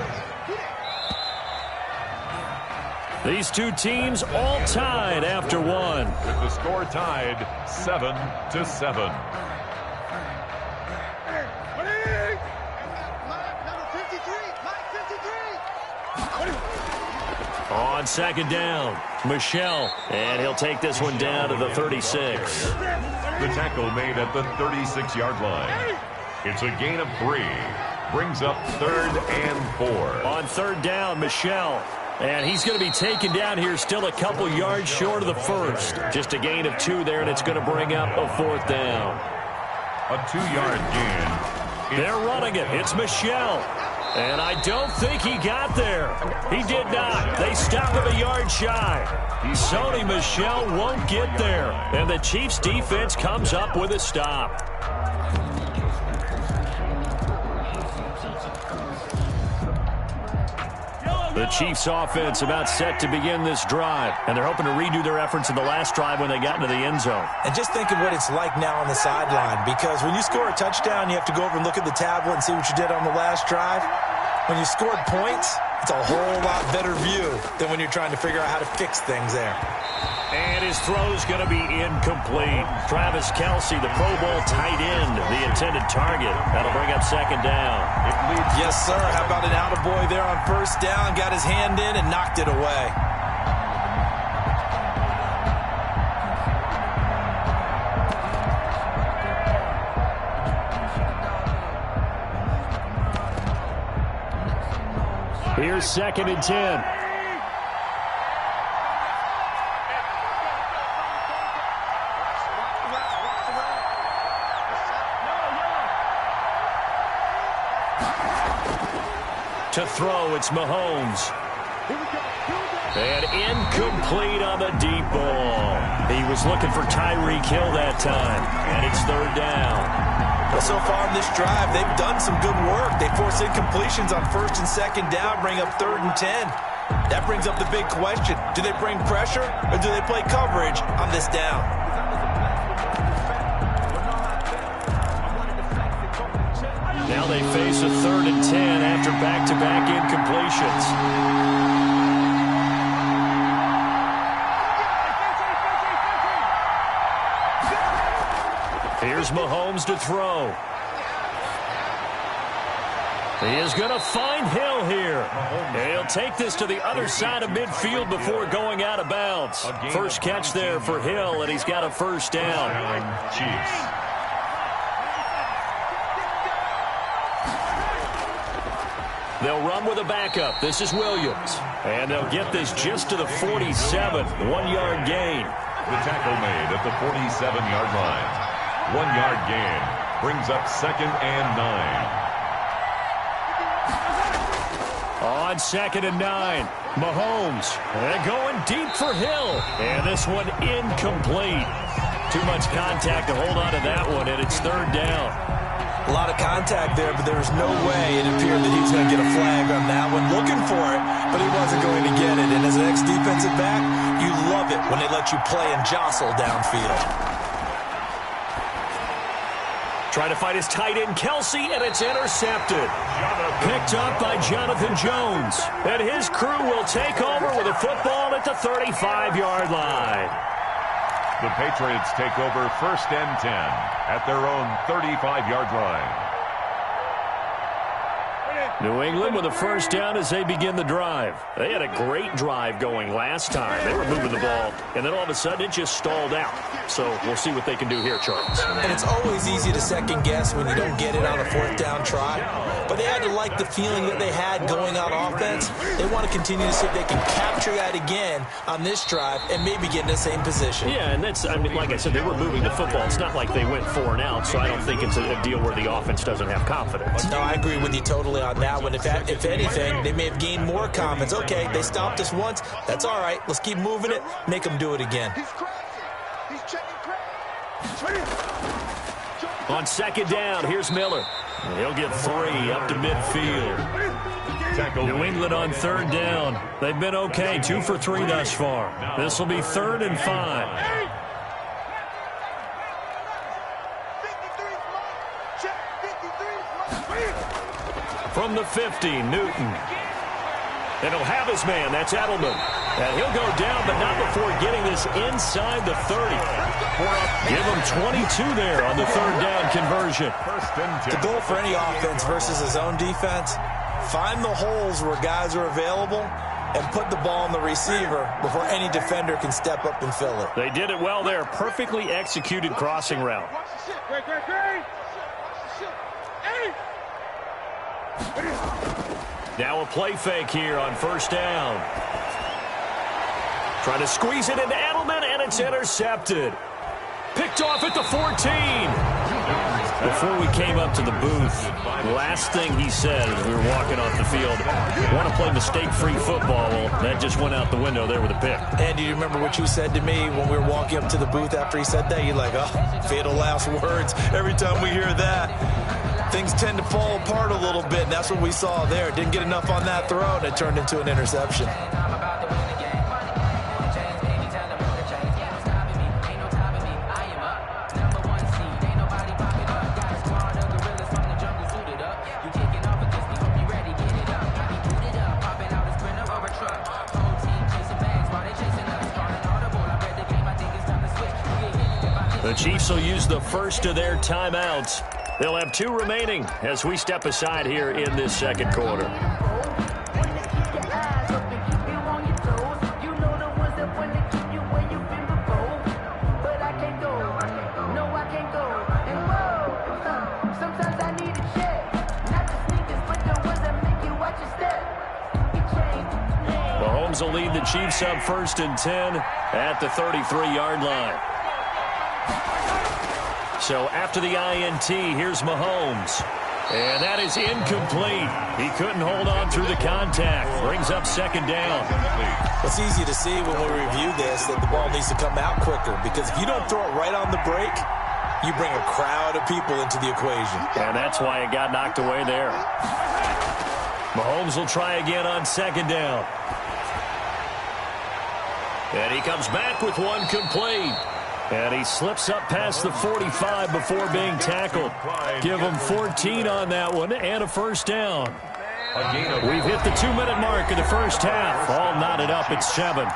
These two teams all tied after one. With the score tied 7-7. On 2nd down, Michelle, and he'll take this one down to the 36. The tackle made at the 36-yard line. It's a gain of 3. Brings up 3rd and 4. On 3rd down, Michelle. And he's going to be taken down here still a couple yards short of the first. Just a gain of 2 there, and it's going to bring up a 4th down. A 2-yard gain. They're running it. It's Michelle. And I don't think he got there. He did not. They stopped him a yard shy. Sony Michel won't get there. And the Chiefs' defense comes up with a stop. The Chiefs' offense about set to begin this drive. And they're hoping to redo their efforts in the last drive when they got into the end zone. And just think of what it's like now on the sideline, because when you score a touchdown, you have to go over and look at the tablet and see what you did on the last drive. When you scored points, it's a whole lot better view than when you're trying to figure out how to fix things there. And his throw's going to be incomplete. Travis Kelce, the Pro Bowl tight end, the intended target. That'll bring up 2nd down. Yes, sir. How about an attaboy there on 1st down? Got his hand in and knocked it away. Here's 2nd and 10. To throw, it's Mahomes. And incomplete on the deep ball. He was looking for Tyreek Hill that time. And it's 3rd down. Well, so far in this drive, they've done some good work. They force incompletions on 1st and 2nd down, bring up 3rd and 10. That brings up the big question. Do they bring pressure or do they play coverage on this down? Now they face a 3rd and 10 after back-to-back incompletions. Here's Mahomes to throw. He is going to find Hill here. And he'll take this to the other side of midfield before going out of bounds. First catch there for Hill, and he's got a 1st down. Chiefs. They'll run with a backup. This is Williams. And they'll get this just to the 47. 1-yard gain. The tackle made at the 47-yard line. 1-yard gain. Brings up 2nd and 9. On 2nd and 9. Mahomes. And going deep for Hill. And this one incomplete. Too much contact to hold on to that one, and it's 3rd down. A lot of contact there, but there was no way it appeared that he was going to get a flag on that one. Looking for it, but he wasn't going to get it. And as an ex-defensive back, you love it when they let you play and jostle downfield. Trying to fight his tight end, Kelce, and it's intercepted. Picked up by Jonathan Jones. And his crew will take over with a football at the 35-yard line. The Patriots take over 1st and 10 at their own 35-yard line. New England with a first down as they begin the drive. They had a great drive going last time. They were moving the ball, and then all of a sudden it just stalled out. So we'll see what they can do here, Charles. And it's always easy to second guess when you don't get it on a fourth down try. But they had to like the feeling that they had going on offense. They want to continue to see if they can capture that again on this drive and maybe get in the same position. Yeah, and that's, I mean, like I said, they were moving the football. It's not like they went 4 and out, so I don't think it's a deal where the offense doesn't have confidence. No, I agree with you totally on that one. If anything, they may have gained more confidence. Okay, they stopped us once. That's all right. Let's keep moving it. Make them do it again. He's crazy. He's checking crazy. On second down, here's Miller. He'll get 3 up to midfield. New England on third down. They've been okay, 2 for 3 thus far. This will be 3rd and 5. From the 50, Newton. And he'll have his man. That's Edelman. And he'll go down, but not before getting this inside the 30. Give him 22 there on the 3rd down conversion. The goal for any offense versus his own defense, find the holes where guys are available and put the ball on the receiver before any defender can step up and fill it. They did it well there. Perfectly executed crossing route. Now a play fake here on first down. Trying to squeeze it into Edelman, and it's intercepted. Picked off at the 14. Before we came up to the booth, the last thing he said as we were walking off the field, want to play mistake-free football. Well, that just went out the window there with a pick. And do you remember what you said to me when we were walking up to the booth after he said that? You're like, oh, fatal last words. Every time we hear that, things tend to fall apart a little bit, and that's what we saw there. Didn't get enough on that throw, and it turned into an interception. The Chiefs will use the first of their timeouts. They'll have 2 remaining as we step aside here in this second quarter. Mahomes will lead the Chiefs up 1st and 10 at the 33-yard line. So after the INT, here's Mahomes. And that is incomplete. He couldn't hold on through the contact. Brings up 2nd down. It's easy to see when we review this that the ball needs to come out quicker, because if you don't throw it right on the break, you bring a crowd of people into the equation. And that's why it got knocked away there. Mahomes will try again on 2nd down. And he comes back with 1 complete. And he slips up past the 45 before being tackled. Give him 14 on that one and a 1st down. We've hit the 2-minute mark of the first half. All knotted up at 7.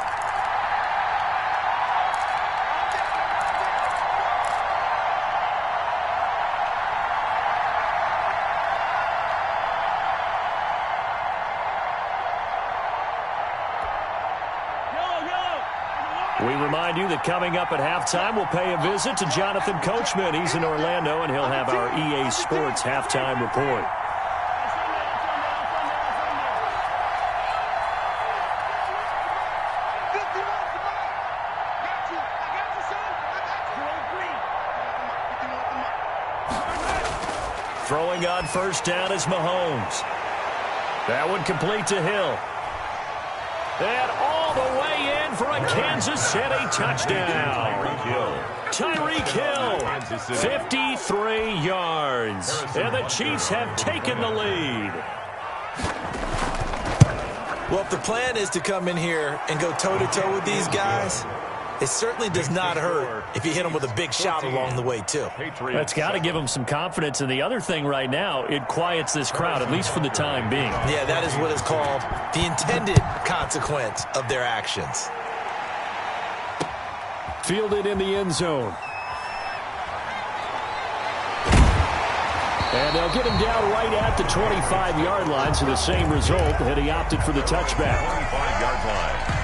We remind you that coming up at halftime, we'll pay a visit to Jonathan Coachman. He's in Orlando, and he'll have our EA Sports halftime report. Throwing on 1st down is Mahomes. That one complete to Hill. And all the way in for a Kansas City touchdown. Tyreek Hill, 53 yards. And the Chiefs have taken the lead. Well, if the plan is to come in here and go toe-to-toe with these guys, it certainly does not hurt if you hit them with a big shot along the way, too. That's got to give them some confidence. And the other thing right now, it quiets this crowd, at least for the time being. Yeah, that is what is called the intended consequence of their actions. Fielded in the end zone. And they'll get him down right at the 25-yard line, so the same result, and he opted for the touchback. 25-yard line.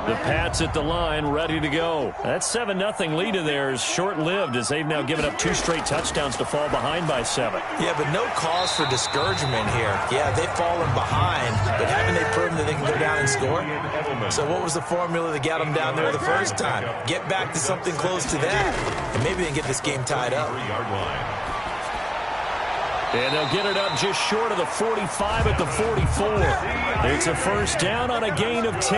The Pats at the line, ready to go. That 7-0 lead of theirs short-lived as they've now given up 2 straight touchdowns to fall behind by 7. Yeah, but no cause for discouragement here. Yeah, they've fallen behind, but haven't they proven that they can go down and score? So what was the formula that got them down there the first time? Get back to something close to that, and maybe they can get this game tied up. 3-yard line. And they'll get it up just short of the 45 at the 44. It's a first down on a gain of 10.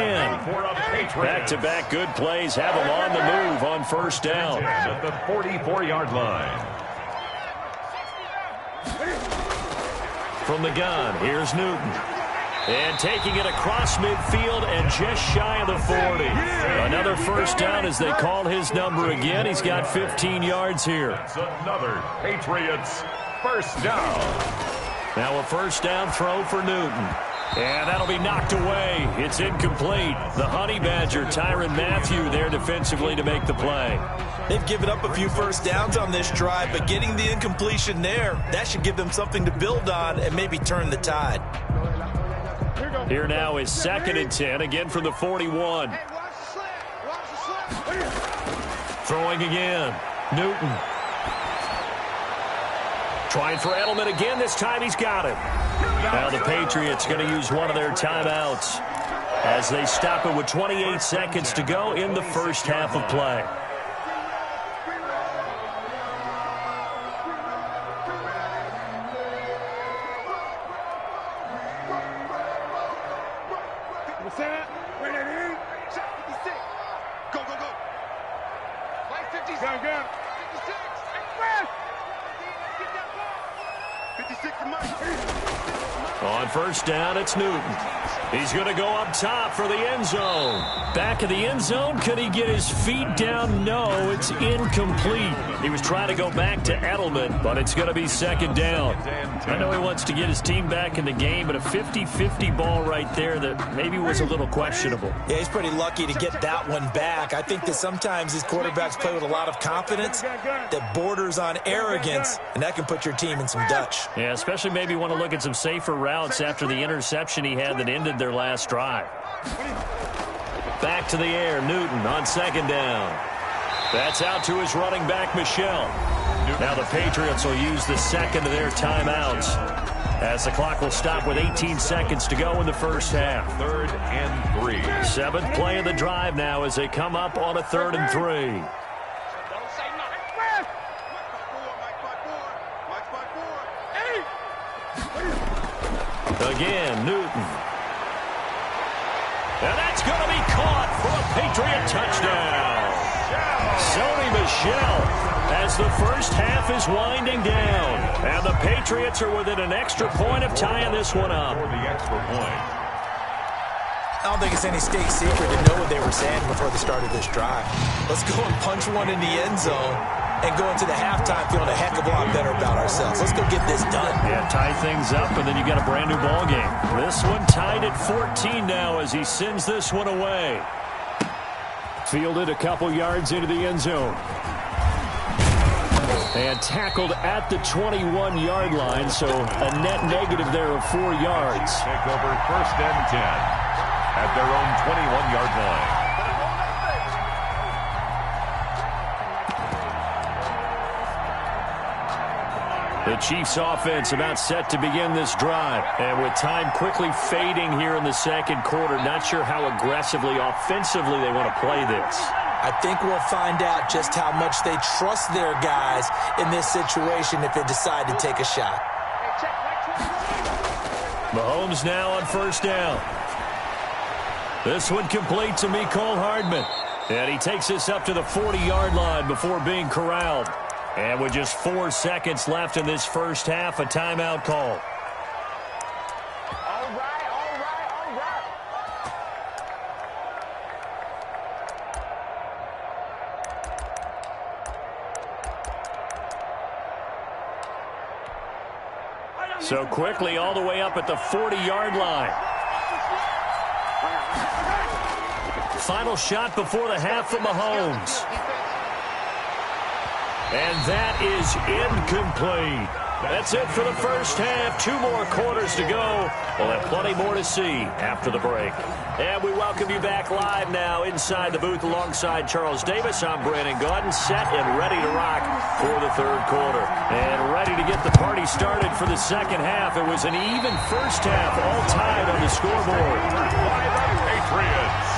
Back-to-back good plays have them on the move on first down. At the 44-yard line. From the gun, here's Newton. And taking it across midfield and just shy of the 40. Another first down as they call his number again. He's got 15 yards here. That's another Patriots first down. Now a first down throw for Newton. And that'll be knocked away. It's incomplete. The Honey Badger, Tyrann Mathieu, there defensively to make the play. They've given up a few first downs on this drive, but getting the incompletion there, that should give them something to build on and maybe turn the tide. Here now is 2nd and 10, again from the 41. Throwing again. Newton. Trying for Edelman again. This time he's got it. Now the Patriots going to use one of their timeouts as they stop it with 28 seconds to go in the first half of play. Go, go, go. 56. Go, go. 56. 56 to Mike. On first down, it's Newton. He's going to go up top for the end zone. Back of the end zone. Could he get his feet down? No, it's incomplete. He was trying to go back to Edelman, but it's going to be 2nd down. I know he wants to get his team back in the game, but a 50-50 ball right there that maybe was a little questionable. Yeah, he's pretty lucky to get that one back. I think that sometimes these quarterbacks play with a lot of confidence that borders on arrogance, and that can put your team in some Dutch. Yeah, especially maybe want to look at some safer routes after the interception he had that ended their last drive. Back to the air, Newton on 2nd down. That's out to his running back, Michel. Now the Patriots will use the 2nd of their timeouts as the clock will stop with 18 seconds to go in the first half. 3rd and 3. 7th play of the drive now as they come up on a 3rd and 3. Again, Newton. And that's going to be caught for a Patriot touchdown. Sony Michel as the first half is winding down. And the Patriots are within an extra point of tying this one up. For the extra point. I don't think it's any state secret to know what they were saying before they started this drive. Let's go and punch one in the end zone and go into the halftime feeling a heck of a lot better about ourselves. Let's go get this done. Yeah, tie things up, and then you got a brand new ball game. This one tied at 14 now as he sends this one away. Fielded a couple yards into the end zone. And tackled at the 21-yard line, so a net negative there of 4 yards. Take over 1st and 10 at their own 21-yard line. The Chiefs offense about set to begin this drive. And with time quickly fading here in the 2nd quarter, not sure how aggressively, offensively they want to play this. I think we'll find out just how much they trust their guys in this situation if they decide to take a shot. Mahomes now on first down. This one complete to Mecole Hardman. And he takes this up to the 40-yard line before being corralled. And with just 4 seconds left in this first half, a timeout call. All right, all right, all right. So quickly all the way up at the 40-yard line. final shot before the half from Mahomes. And that is incomplete. That's it for the first half. 2 more quarters to go. We'll have plenty more to see after the break. And we welcome you back live now inside the booth alongside Charles Davis. I'm Brandon Gaudin, set and ready to rock for the third quarter. And ready to get the party started for the second half. It was an even first half, all tied on the scoreboard. By the Patriots.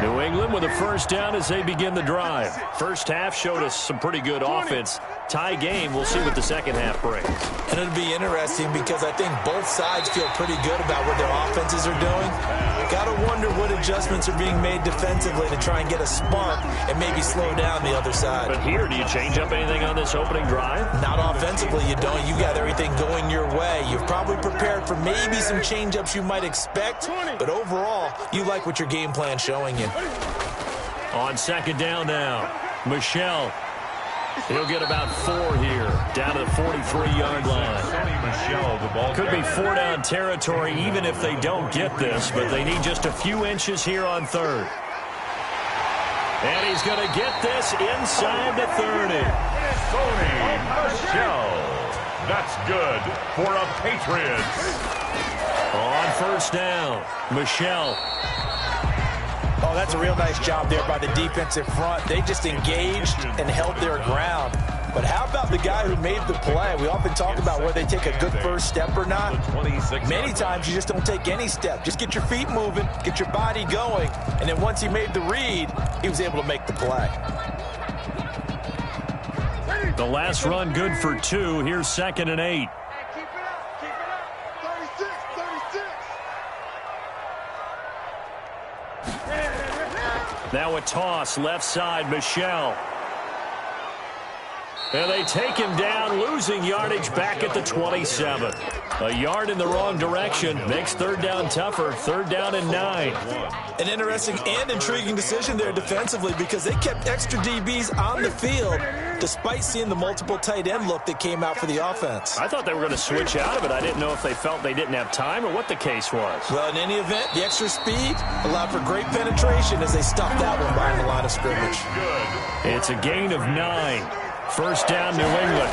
New England with a first down as they begin the drive. First half showed us some pretty good offense. Tie game. We'll see what the second half brings. And it'll be interesting because I think both sides feel pretty good about what their offenses are doing. Got to wonder what adjustments are being made defensively to try and get a spark and maybe slow down the other side. But here, do you change up anything on this opening drive? Not offensively, you don't. You got everything going your way. You've probably prepared for maybe some change-ups you might expect, but overall, you like what your game plan's showing you. On second down now, Michelle. He'll get about 4 here, down to the 43-yard line. Could be 4-down territory even if they don't get this, but they need just a few inches here on third. And he's going to get this inside the 30. Michelle. That's good for a Patriots. On first down, Michelle. Oh, that's a real nice job there by the defensive front. They just engaged and held their ground. But how about the guy who made the play? We often talk about whether they take a good first step or not. Many times you just don't take any step. Just get your feet moving, get your body going, and then once he made the read, he was able to make the play. The last run good for 2. Here's 2nd and 8. Keep it up, keep it up. 36, 36. Now a toss, left side, Michelle. And they take him down, losing yardage back at the 27. A yard in the wrong direction makes third down tougher. 3rd down and 9. An interesting and intriguing decision there defensively because they kept extra DBs on the field despite seeing the multiple tight end look that came out for the offense. I thought they were going to switch out of it. I didn't know if they felt they didn't have time or what the case was. Well, in any event, the extra speed allowed for great penetration as they stuffed that one behind the line of scrimmage. It's a gain of 9. First down, New England.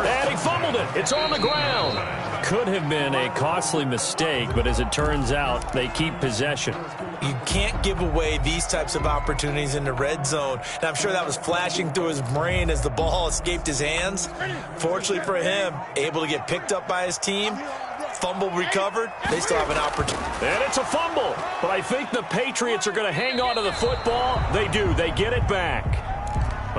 And he fumbled it. It's on the ground. Could have been a costly mistake, but as it turns out, they keep possession. You can't give away these types of opportunities in the red zone. And I'm sure that was flashing through his brain as the ball escaped his hands. Fortunately for him, able to get picked up by his team. Fumble recovered. They still have an opportunity. And it's a fumble. But I think the Patriots are going to hang on to the football. They do. They get it back.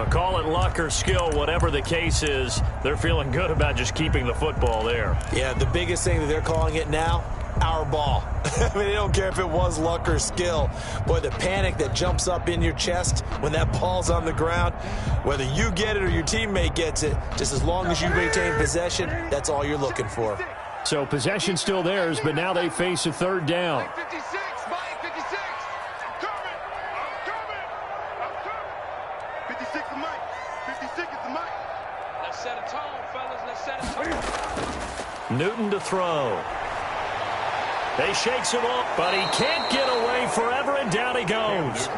Call it luck or skill, whatever the case is, they're feeling good about just keeping the football there. Yeah, the biggest thing that they're calling it now, our ball. I mean, they don't care if it was luck or skill. Boy, the panic that jumps up in your chest when that ball's on the ground, whether you get it or your teammate gets it, just as long as you maintain possession, that's all you're looking for. So possession still theirs, but now they face a 3rd down. 56, Mike, 56. I'm coming. 56 is Mike. 56 is the Mike. Let's set a tone, fellas. Let's set a tone. Newton to throw. They shakes him off, but he can't get away forever, and down he goes.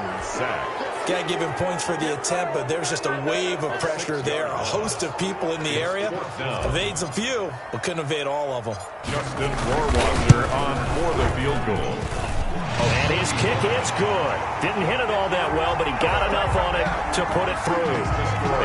Got to give him points for the attempt, but there's just a wave of pressure there. A host of people in the area. Evades a few, but couldn't evade all of them. Justin Rohrwasser on for the field goal. And his kick is good. Didn't hit it all that well, but he got enough on it to put it through.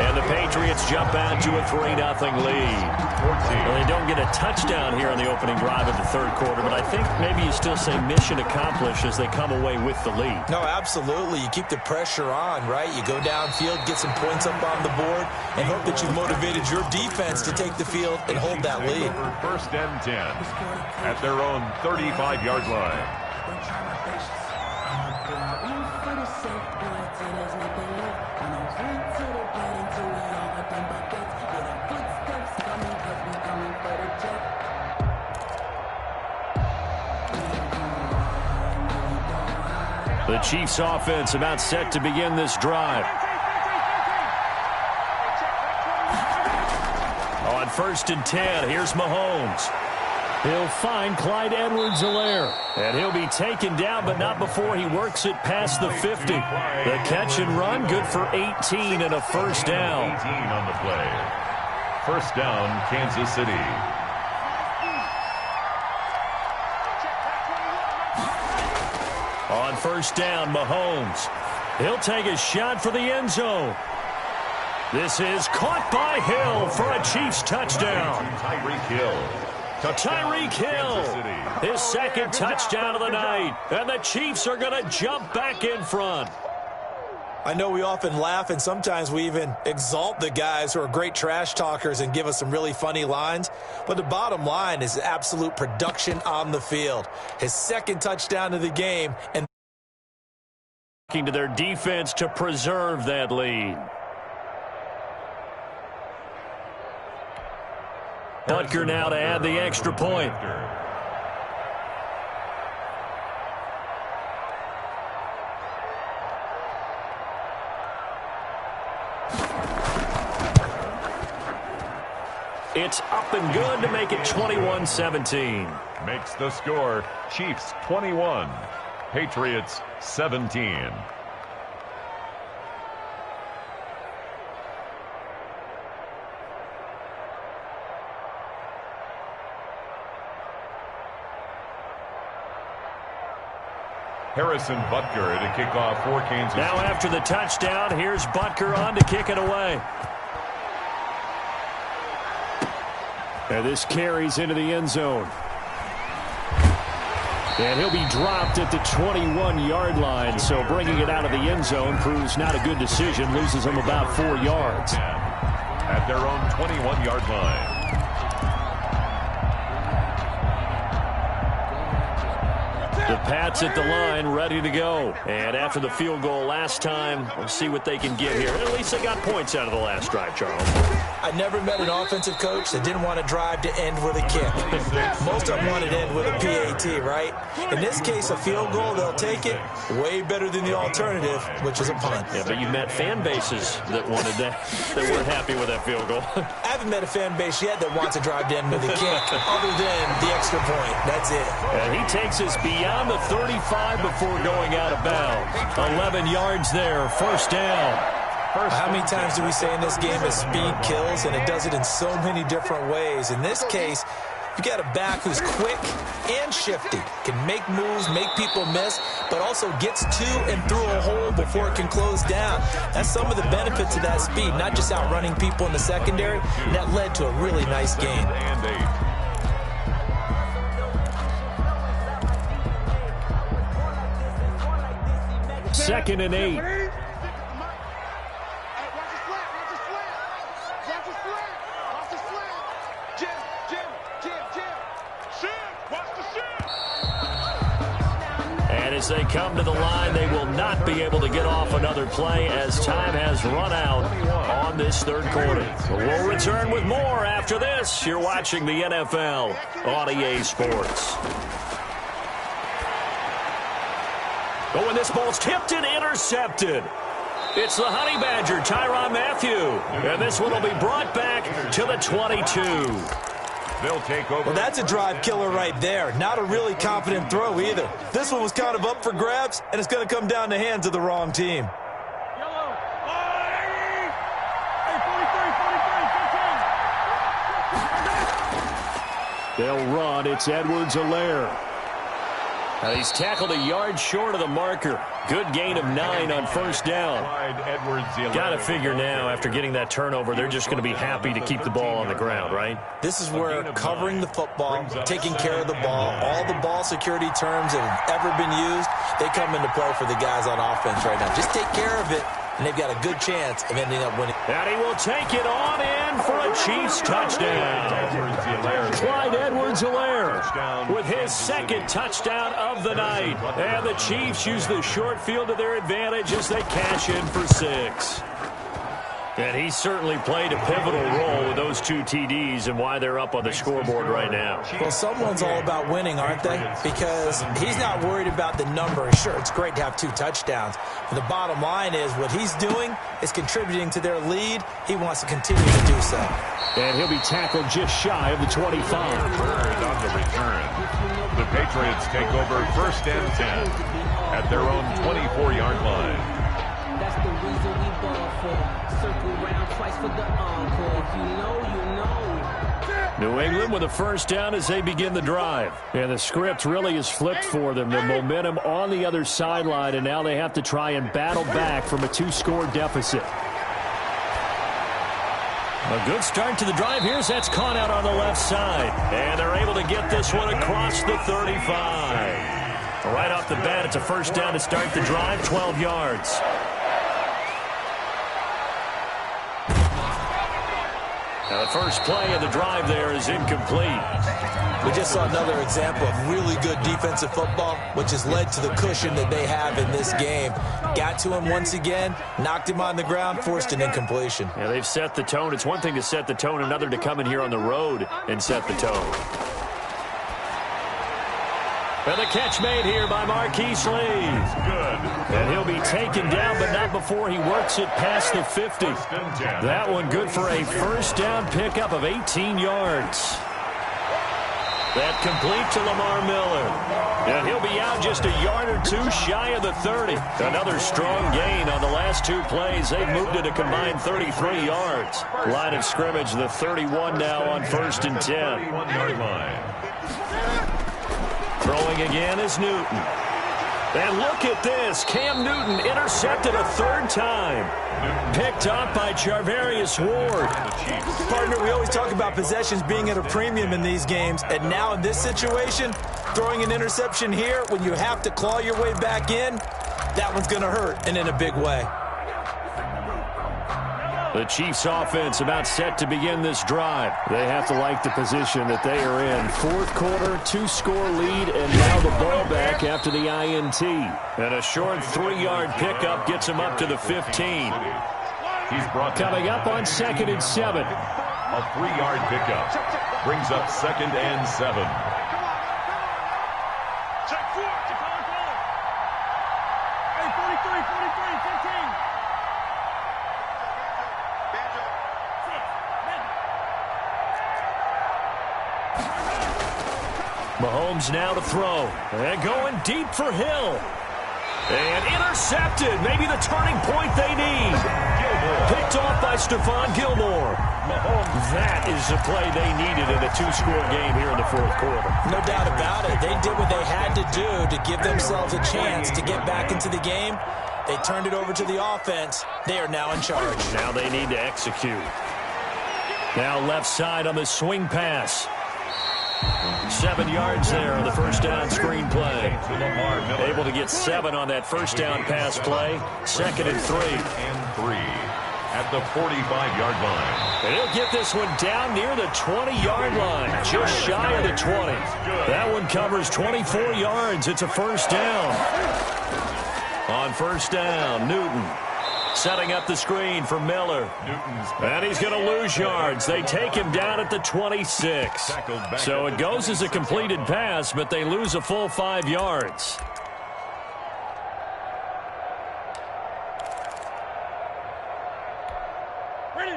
And the Patriots jump out to a 3-0 lead. Well, they don't get a touchdown here on the opening drive of the third quarter, but I think maybe you still say mission accomplished as they come away with the lead. No, absolutely. You keep the pressure on, right? You go downfield, get some points up on the board, and hope that you've motivated your defense to take the field and hold that lead. 1st and 10 at their own 35-yard line. The Chiefs offense about set to begin this drive. 1st and 10. Here's Mahomes. He'll find Clyde Edwards-Helaire. And he'll be taken down, but not before he works it past the 50. The catch and run, good for 18 and a first down. 18 on the play. First down, Kansas City. On first down, Mahomes. He'll take a shot for the end zone. This is caught by Hill for a Chiefs touchdown. Tyreek Hill. Tyreek Hill, his second touchdown of the night. And the Chiefs are going to jump back in front. I know we often laugh, and sometimes we even exalt the guys who are great trash talkers and give us some really funny lines. But the bottom line is absolute production on the field. His second touchdown of the game. And to their defense to preserve that lead. Butker now to add the extra point. It's up and good to make it 21-17. Makes the score Chiefs 21, Patriots 17. Harrison Butker to kick off for Kansas City. Now after the touchdown, here's Butker on to kick it away. And this carries into the end zone. And he'll be dropped at the 21-yard line, so bringing it out of the end zone proves not a good decision, loses him about 4 yards. At their own 21-yard line. The Pats at the line, ready to go. And after the field goal last time, we'll see what they can get here. At least they got points out of the last drive, Charles. I never met an offensive coach that didn't want to drive to end with a kick. Most of them wanted to end with a PAT, right? In this case, a field goal, they'll take it. Way better than the alternative, which is a punt. Yeah, but you've met fan bases that wanted that, that weren't happy with that field goal. I haven't met a fan base yet that wants to drive to end with a kick, other than the extra point. That's it. And he takes us beyond the 35 before going out of bounds. 11 yards there, first down. How many times do we say in this game that speed kills, and it does it in so many different ways? In this case, you got a back who's quick and shifty, can make moves, make people miss, but also gets to and through a hole before it can close down. That's some of the benefits of that speed, not just outrunning people in the secondary, and that led to a really nice game. Second and 8. And as they come to the line, they will not be able to get off another play as time has run out on this third quarter. We'll return with more after this. You're watching the NFL on EA Sports. Oh, and this ball's tipped and intercepted. It's the Honey Badger, Tyrann Mathieu. And this one will be brought back to the 22. They'll take over. Well, that's a drive killer right there. Not a really confident throw either. This one was kind of up for grabs, and it's going to come down the hands of the wrong team. They'll run. It's Edwards-Helaire. Now he's tackled a yard short of the marker. Good gain of 9 on first down. Got to figure now, after getting that turnover, they're just going to be happy to keep the ball on the ground, right? This is where covering the football, taking care of the ball, all the ball security terms that have ever been used, they come into play for the guys on offense right now. Just take care of it, and they've got a good chance of ending up winning. And he will take it on in for a Chiefs touchdown. Clyde Edwards-Helaire with his second touchdown of the night. And the Chiefs use the short field to their advantage as they cash in for 6. And he certainly played a pivotal role with those 2 TDs and why they're up on the scoreboard right now. Well, someone's all about winning, aren't they? Because he's not worried about the number. Sure, it's great to have 2 touchdowns. But the bottom line is what he's doing is contributing to their lead. He wants to continue to do so. And he'll be tackled just shy of the 25. Third on the return. The Patriots take over 1st and 10 at their own 24-yard line. That's the reason we ball for. Circle round twice for the encore. If you know, you know. New England with a 1st down as they begin the drive. And the script really is flipped for them. The momentum on the other sideline, and now they have to try and battle back from a 2-score deficit. A good start to the drive here as that's caught out on the left side. And they're able to get this one across the 35. Right off the bat, it's a 1st down to start the drive, 12 yards. Now the first play of the drive there is incomplete. We just saw another example of really good defensive football, which has led to the cushion that they have in this game. Got to him once again, knocked him on the ground, forced an incompletion. Yeah, they've set the tone. It's one thing to set the tone, another to come in here on the road and set the tone. And the catch made here by Marquise Lee. Good. And he'll be taken down, but not before he works it past the 50. That one good for a 1st down pickup of 18 yards. That complete to Lamar Miller. And he'll be out just a yard or 2 shy of the 30. Another strong gain on the last 2 plays. They've moved it a combined 33 yards. Line of scrimmage, the 31 now on 1st and 10. 31-yard line. Throwing again is Newton. And look at this. Cam Newton intercepted a 3rd time. Picked up by Charvarius Ward. Partner, we always talk about possessions being at a premium in these games. And now in this situation, throwing an interception here when you have to claw your way back in, that one's going to hurt, and in a big way. The Chiefs offense about set to begin this drive. They have to like the position that they are in. 4th quarter, 2-score lead, and now the ball back after the INT. And a short 3-yard pickup gets him up to the 15. He's brought coming up on 2nd and 7. A 3-yard pickup brings up 2nd and 7. Check 4. Hey, 43, 15. Mahomes now to throw. And going deep for Hill. And intercepted. Maybe the turning point they need. Picked off by Stephon Gilmore. That is the play they needed in a 2-score game here in the 4th quarter. No doubt about it. They did what they had to do to give themselves a chance to get back into the game. They turned it over to the offense. They are now in charge. Now they need to execute. Now left side on the swing pass. 7 yards there on the 1st down screen play. Able to get 7 on that 1st down pass play. 2nd and 3. And 3 at the 45-yard line. And he'll get this one down near the 20-yard line. Just shy of the 20. That one covers 24 yards. It's a 1st down. On 1st down, Newton. Setting up the screen for Miller. And he's going to lose yards. They take him down at the 26. So it goes as a completed pass, but they lose a full 5 yards.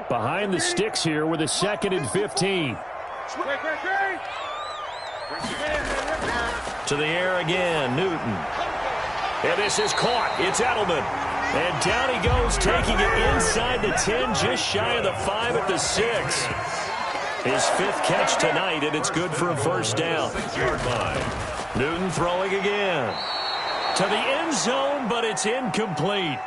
Behind the sticks here with a 2nd and 15. To the air again, Newton. And this is caught. It's Edelman. And down he goes, taking it inside the 10, just shy of the 5 at the 6. His 5th catch tonight, and it's good for a 1st down. 6-yard line. Newton throwing again. To the end zone, but it's incomplete.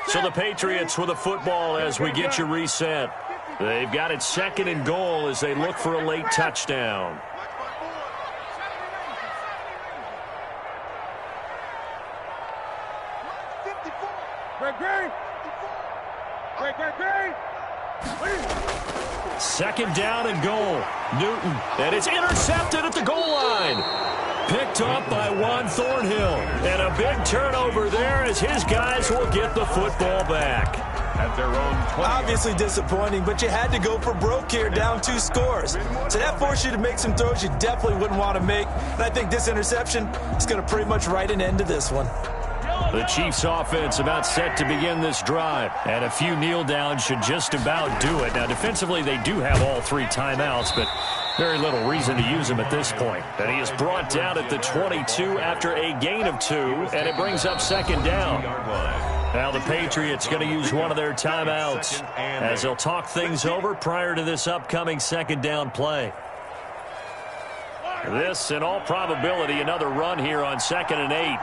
So the Patriots with a football as we get you reset. They've got it 2nd and goal as they look for a late touchdown. Second down and goal. Newton. And it's intercepted at the goal line. Picked off by Juan Thornhill. And a big turnover there as his guys will get the football back. At their own 20. Obviously disappointing, but you had to go for broke here, down 2 scores. So that forced you to make some throws you definitely wouldn't want to make. And I think this interception is going to pretty much write an end to this one. The Chiefs offense about set to begin this drive. And a few kneel downs should just about do it. Now, defensively, they do have all 3 timeouts, but very little reason to use them at this point. And he is brought down at the 22 after a gain of 2, and it brings up second down. Now the Patriots going to use one of their timeouts as they'll talk things over prior to this upcoming second down play. This, in all probability, another run here on 2nd and 8.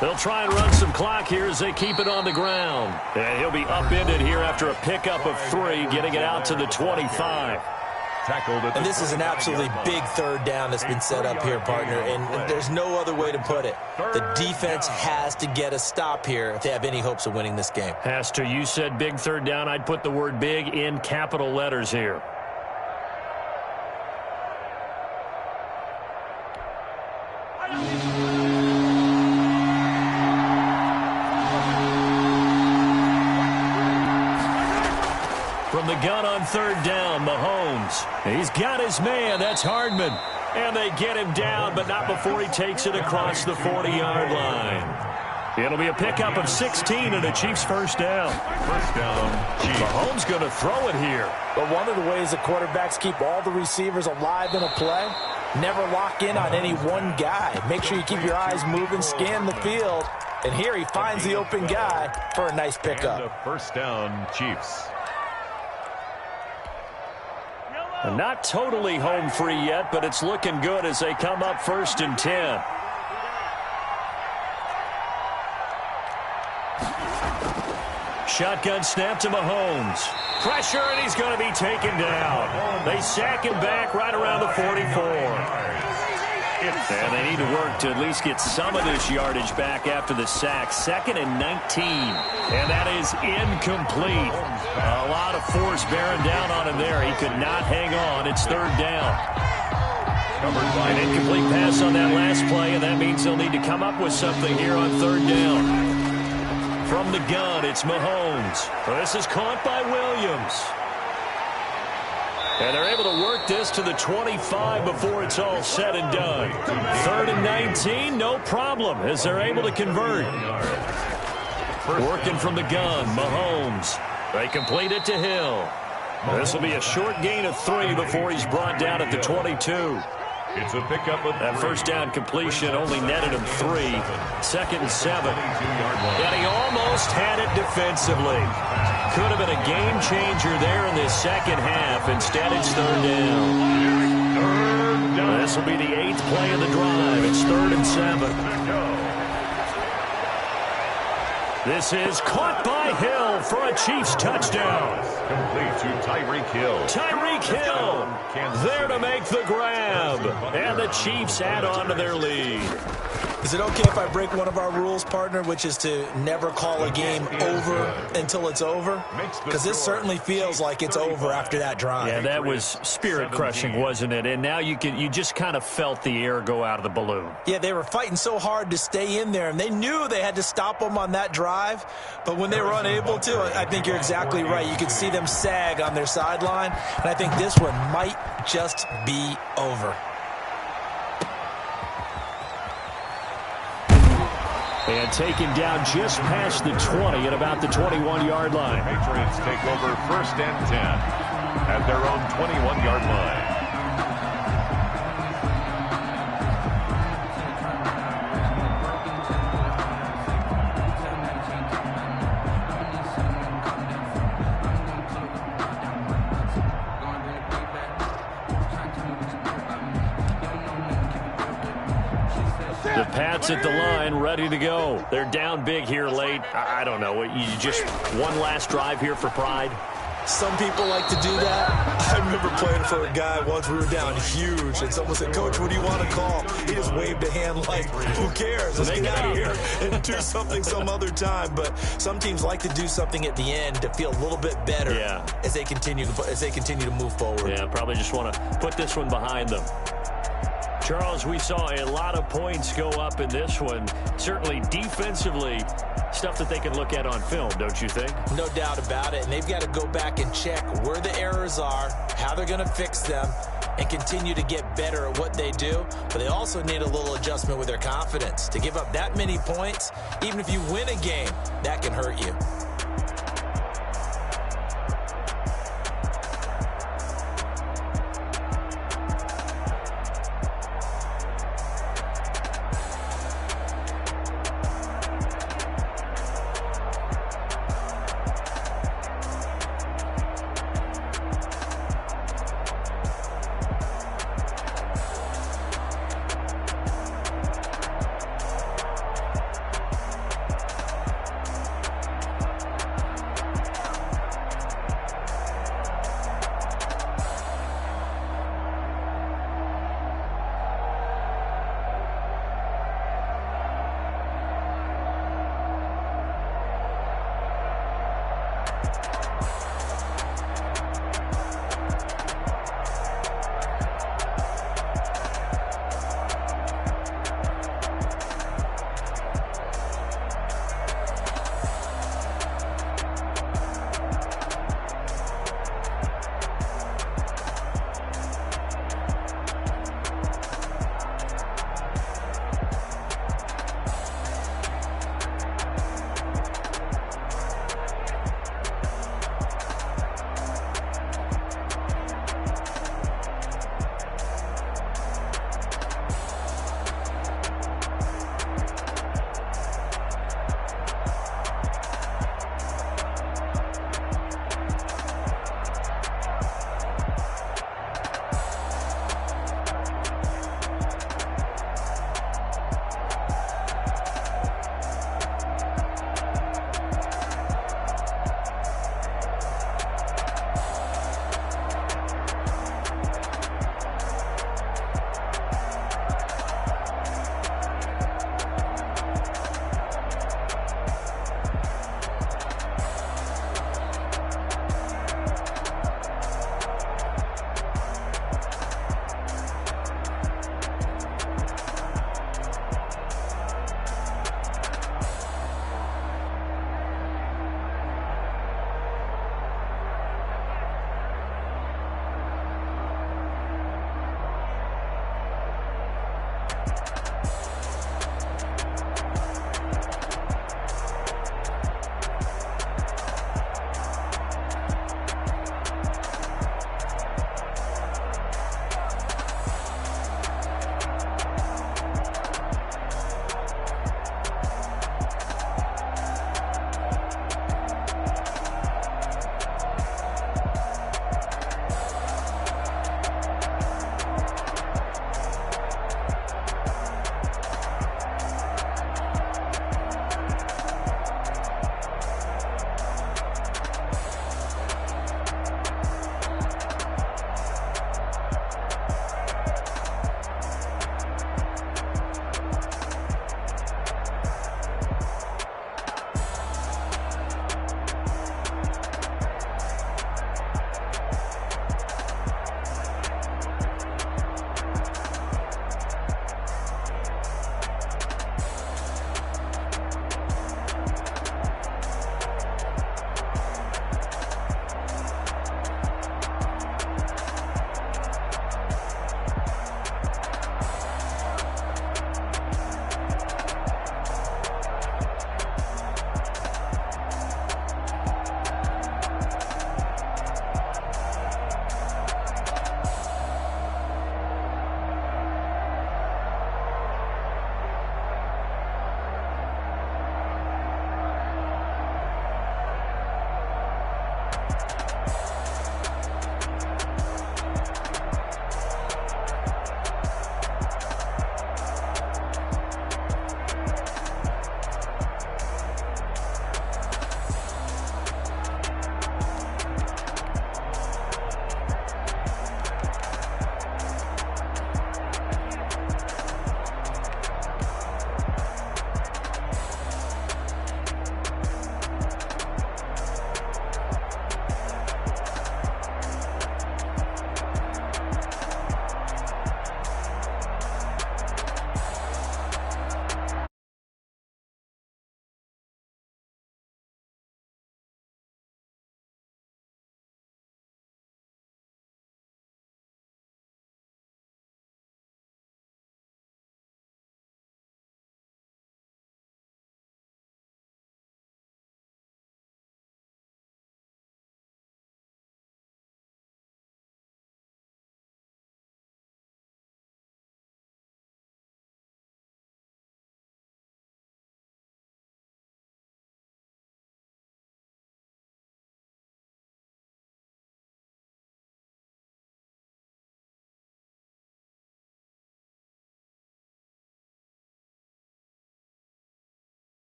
They'll try and run some clock here as they keep it on the ground. And he'll be upended here after a pickup of 3, getting it out to the 25. And this is an absolutely big third down that's been set up here, partner, and there's no other way to put it. The defense has to get a stop here if they have any hopes of winning this game. Has to. You said big third down. I'd put the word big in capital letters here. From the gun on third down, Mahomes. He's got his man. That's Hardman. And they get him down, but not before he takes it across the 40-yard line. It'll be a pickup of 16 and a Chiefs first down. First down, Chiefs. Mahomes going to throw it here. But one of the ways the quarterbacks keep all the receivers alive in a play, never lock in on any one guy. Make sure you keep your eyes moving, scan the field. And here he finds the open guy for a nice pickup. And a first down, Chiefs. Not totally home free yet, but it's looking good as they come up 1st and 10. Shotgun snap to Mahomes. Pressure, and he's going to be taken down. They sack him back right around the 44. And they need to work to at least get some of this yardage back after the sack. 2nd and 19. And that is incomplete. A lot of force bearing down on him there. He could not hang on. It's 3rd down. An incomplete pass on that last play, and that means they'll need to come up with something here on 3rd down. From the gun, it's Mahomes. This is caught by Williams. And they're able to work this to the 25 before it's all said and done. 3rd and 19, no problem, as they're able to convert. Working from the gun, Mahomes. They complete it to Hill. This will be a short gain of 3 before he's brought down at the 22. It's a pickup of that first down completion only netted him 3. 2nd and 7. And he almost had it defensively. Could have been a game changer there in this second half. Instead, it's 3rd down. This will be the 8th play of the drive. It's 3rd and 7. This is caught by Hill for a Chiefs touchdown. Complete to Tyreek Hill. Tyreek Hill there to make the grab. And the Chiefs add on to their lead. Is it okay if I break one of our rules, partner, which is to never call a game over until it's over? Because this certainly feels like it's over after that drive. Yeah, that was spirit-crushing, wasn't it? And now you just kind of felt the air go out of the balloon. Yeah, they were fighting so hard to stay in there, and they knew they had to stop them on that drive. But when they were unable to, I think you're exactly right. You could see them sag on their sideline, and I think this one might just be over. And taken down just past the 20 at about the 21-yard line. Patriots take over 1st and 10 at their own 21-yard line. The Pats at the line, ready to go. They're down big here late. I don't know. You just one last drive here for pride? Some people like to do that. I remember playing for a guy once. We were down huge, and someone said, "Coach, what do you want to call?" He just waved a hand like, "Who cares? Let's get out of here and do something some other time." But some teams like to do something at the end to feel a little bit better as they continue to move forward. Yeah, probably just want to put this one behind them. Charles, we saw a lot of points go up in this one. Certainly defensively, stuff that they can look at on film, don't you think? No doubt about it. And they've got to go back and check where the errors are, how they're going to fix them, and continue to get better at what they do. But they also need a little adjustment with their confidence. To give up that many points, even if you win a game, that can hurt you.